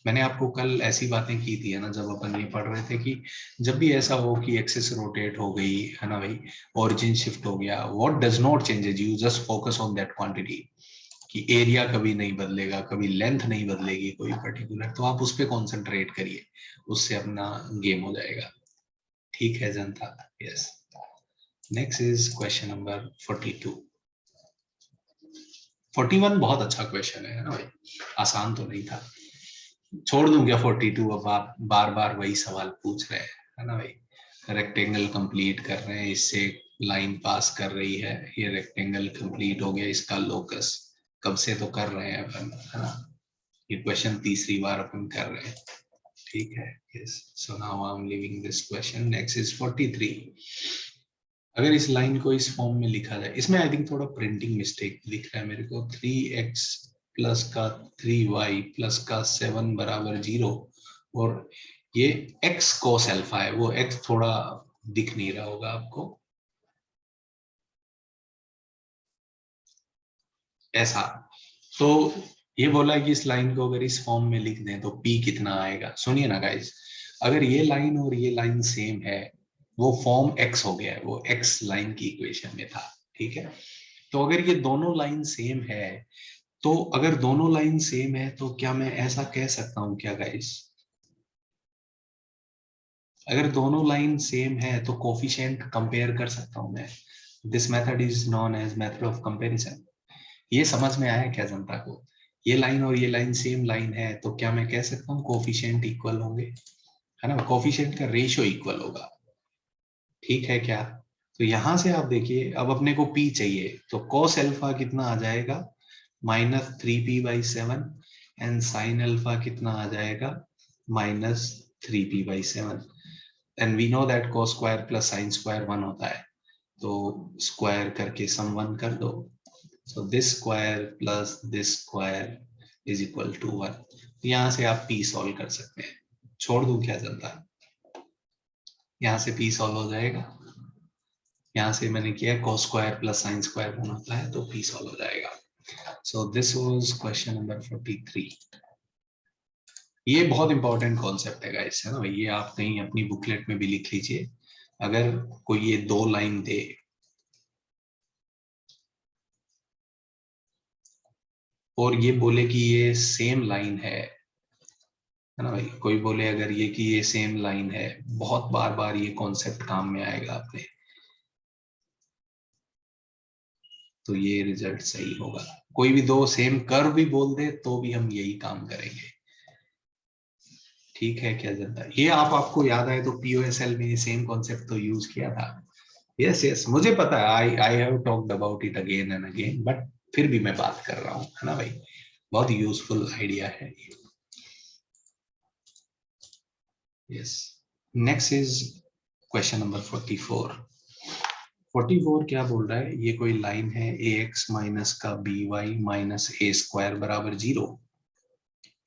मैंने आपको कल ऐसी बातें की थी है ना, जब अपन ये पढ़ रहे थे कि जब भी ऐसा हो कि एक्सिस रोटेट हो गई है ना भाई, ओरिजिन शिफ्ट हो गया, what does not changes, you just focus on that quantity, कि एरिया कभी नहीं बदलेगा, कभी लेंथ नहीं बदलेगी कोई पर्टिकुलर, तो आप उस पर कॉन्सेंट्रेट करिए, उससे अपना गेम हो जाएगा। ठीक है जनता, yes. Next is question number 42। 41 बहुत अच्छा क्वेश्चन है ना भाई, आसान तो नहीं था। छोड़ दूं क्या 42? अब आप बार बार वही सवाल पूछ रहे हैं है ना भाई। रेक्टेंगल कंप्लीट कर रहे हैं, इससे लाइन पास कर रही है, ये रेक्टेंगल कंप्लीट हो गया, इसका लोकस कब से तो कर रहे हैं अपन, है ना। ये क्वेश्चन तीसरी बार अपन कर रहे हैं, ठीक है। Yes, so now I am leaving this question. Next is 43। अगर इस लाइन को इस फॉर्म में लिखा जाए, इसमें आई थिंक थोड़ा प्रिंटिंग मिस्टेक दिख रहा है मेरे को, 3x प्लस का 3y प्लस का 7 बराबर 0, और ये x cos अल्फा है, वो x थोड़ा दिख नहीं रहा होगा आपको, ऐसा। तो ये बोला कि इस लाइन को अगर इस फॉर्म में लिख दें तो p कितना आएगा। सुनिए ना गाइस, अगर ये लाइन और ये लाइन सेम है, वो फॉर्म x हो गया है, वो x लाइन की इक्वेशन में था, ठीक है। तो अगर ये दोनों लाइन सेम है, तो अगर दोनों लाइन सेम है तो क्या मैं ऐसा कह सकता हूं क्या गाइस, अगर दोनों लाइन सेम है तो कोफिशिएंट कंपेयर कर सकता हूं मैं। This method is known as method of comparison. ये समझ में आया क्या जनता को? ये लाइन और ये लाइन सेम लाइन है, तो क्या मैं कह सकता हूँ कोफिशिएंट इक्वल होंगे, है ना, कोफिशिएंट का रेशियो इक्वल होगा, ठीक है क्या। तो यहां से आप देखिए, अब अपने को p चाहिए, तो cos अल्फा कितना आ जाएगा, -3p/7, एंड sin अल्फा कितना आ जाएगा, -3p/7, and we know that cos square plus sin square 1 होता है, तो स्क्वायर करके सम 1 कर दो, so this square plus this square is equal to 1। यहां से आप p सॉल्व कर सकते हैं। छोड़ दूं क्या जनता? यहां से p सॉल्व हो जाएगा, यहाँ से मैंने किया cos square plus sine square बनाता है तो p सॉल्व हो जाएगा। सो दिस वाज क्वेश्चन नंबर 43। ये बहुत इंपॉर्टेंट कॉन्सेप्ट है गाइस, है ना। ये आप कहीं अपनी बुकलेट में भी लिख लीजिए। अगर कोई ये 2 लाइन दे और ये बोले कि ये सेम लाइन है ना भाई, कोई बोले अगर ये कि ये सेम लाइन है, बहुत बार बार ये कॉन्सेप्ट काम में आएगा अपने, तो ये रिजल्ट सही होगा। कोई भी 2 सेम कर्व भी बोल दे तो भी हम यही काम करेंगे। ठीक है क्या जनता? ये आपको याद आए तो पीओएसएल में ये सेम कॉन्सेप्ट तो यूज किया था। यस यस, मुझे पता है, I have talked about it again and again, but फिर भी मैं बात कर रहा हूँ, है ना भाई। बहुत यूजफुल आइडिया है ये। Yes, next is question number 44। 44 क्या बोल रहा है? ये कोई लाइन है ax माइनस का by माइनस a स्क्वायर बराबर 0।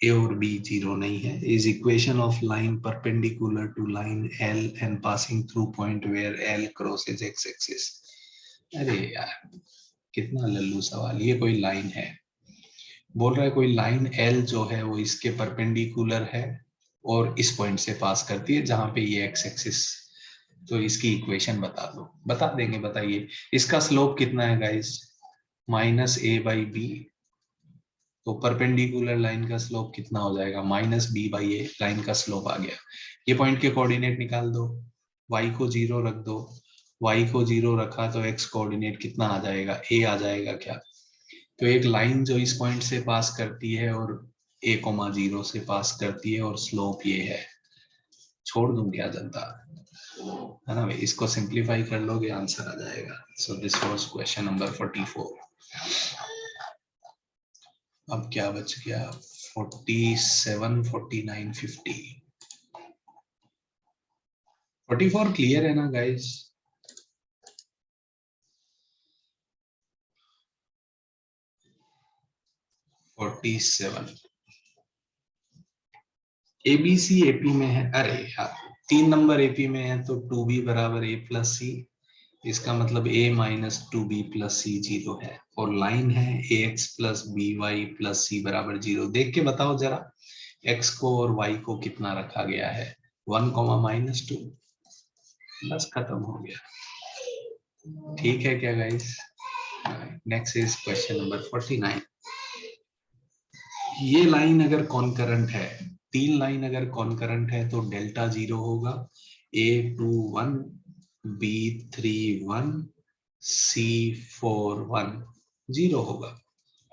a और b 0 नहीं है। Is equation of line perpendicular to line l and passing through point where l crosses x axis. अरे यार कितना लल्लू सवाल। ये कोई लाइन है, बोल रहा है कोई लाइन l जो है वो इसके परपेंडिकुलर है और इस पॉइंट से पास करती है जहां पे ये x एक्सिस। तो इसकी इक्वेशन बता दो। बता देंगे, बताइए। इसका स्लोप कितना है guys? Minus a by b. तो परपेंडिकुलर लाइन का स्लोप कितना हो जाएगा? Minus b by a. Line का स्लोप आ गया। ये पॉइंट के कोऑर्डिनेट निकाल दो, y को 0 रख दो। y को 0 रखा तो x कोऑर्डिनेट कितना आ जाएगा? a आ जाएगा क्या? तो एक लाइन जो इस पॉइंट से पास करती है और a,0 से पास करती है और स्लोप ये है। छोड़ दूं क्या जनता, है ना भाई। इसको सिंप्लीफाई कर लोगे आंसर आ जाएगा। सो दिस वाज क्वेश्चन नंबर 44। अब क्या बच गया? 47, 49, 50। 44 क्लियर है ना गाइस? ABC AP में है। अरे यार 3 नंबर AP में है तो 2B बराबर A प्लस सी। इसका मतलब A minus 2B plus c 0 है। और लाइन है AX plus BY plus C बराबर 0। देख के बताओ जरा, X को और Y को कितना रखा गया है? 1, -2। बस खत्म हो गया। ठीक है क्या guys? Next is question number 49। ये लाइन अगर कॉन्करेंट है, 3 लाइन अगर कॉन्करेंट है तो डेल्टा 0 होगा। A21, B31, C41 0 होगा।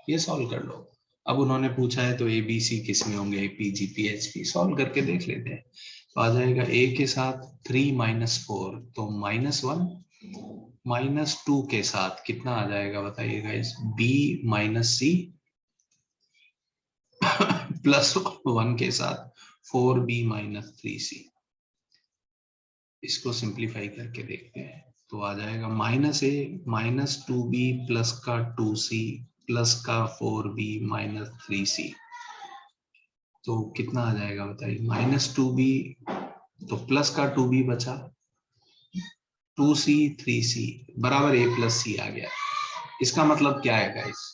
ये सॉल्व कर लो। अब उन्होंने पूछा है तो ABC किस में होंगे? PGPHP सॉल्व करके देख लेते हैं। तो आ जाएगा A के साथ 3 - 4 तो -1, -2 के साथ कितना आ जाएगा बताइएगा? इस B माइनस C प्लस 1 के साथ 4B माइनस 3C। इसको सिंप्लीफाई करके देखते हैं तो आ जाएगा -A माइनस 2B प्लस का 2C प्लस का 4B माइनस 3C। तो कितना आ जाएगा बताइए? -2B तो प्लस का 2B बचा, 2C 3C बराबर A प्लस C आ गया। इसका मतलब क्या है गाइस?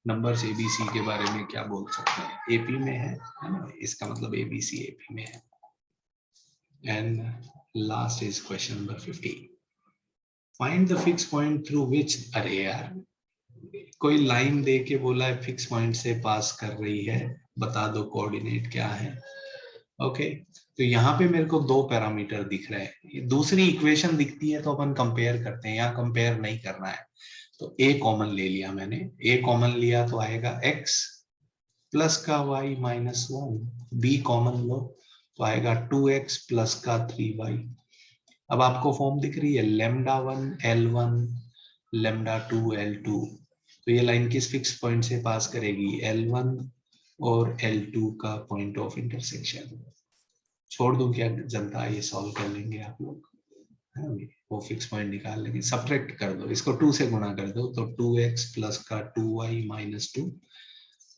नंबर्स ABC के बारे में क्या बोल सकते हैं? AP में है ना। इसका मतलब ABC AP में है। And last is question number 50। Find the fix point through which. अरे यार कोई लाइन दे के बोला है फिक्स पॉइंट से पास कर रही है, बता दो कोऑर्डिनेट क्या है। ओके तो यहाँ पे मेरे को 2 पैरामीटर दिख रहे हैं। दूसरी इक्वेशन दिखती है तो अपन कंपेयर करते हैं, यहाँ कंपेयर नहीं करना है। तो A कॉमन ले लिया मैंने। A कॉमन लिया तो आएगा x प्लस का y माइनस 1। B कॉमन लो तो आएगा 2x प्लस का 3y। अब आपको फॉर्म दिख रही है λ1 L1 λ2 L2। तो ये लाइन किस फिक्स पॉइंट से पास करेगी? L1 और L2 का पॉइंट ऑफ इंटरसेक्शन। छोड़ दूं क्या जनता? ये सॉल्व कर लेंगे आप लोग, है ना। वो फिक्स पॉइंट निकाल लेंगे। सब्ट्रैक्ट कर दो, इसको 2 से गुणा कर दो तो 2x प्लस का 2y माइनस 2।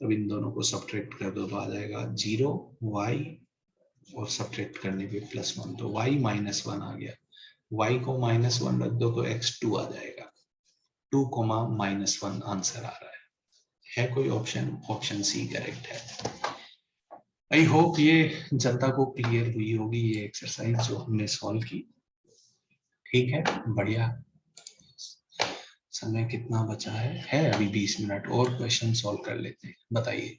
अब इन दोनों को सब्ट्रैक्ट कर दो तो आ जाएगा 0y और सब्ट्रैक्ट करने पे +1 तो y -1 आ गया। y को -1 रख दो तो x2 आ जाएगा, 2, -1 आंसर आ रहा है कोई ऑप्शन? ऑप्शन सी करेक्ट है। आई होप ये जनता को क्लियर हुई होगी ये एक्सरसाइज जो हमने सॉल्व की। ठीक है, बढ़िया। समय कितना बचा है अभी 20 मिनट, और क्वेश्चन सॉल्व कर लेते हैं, बताइए।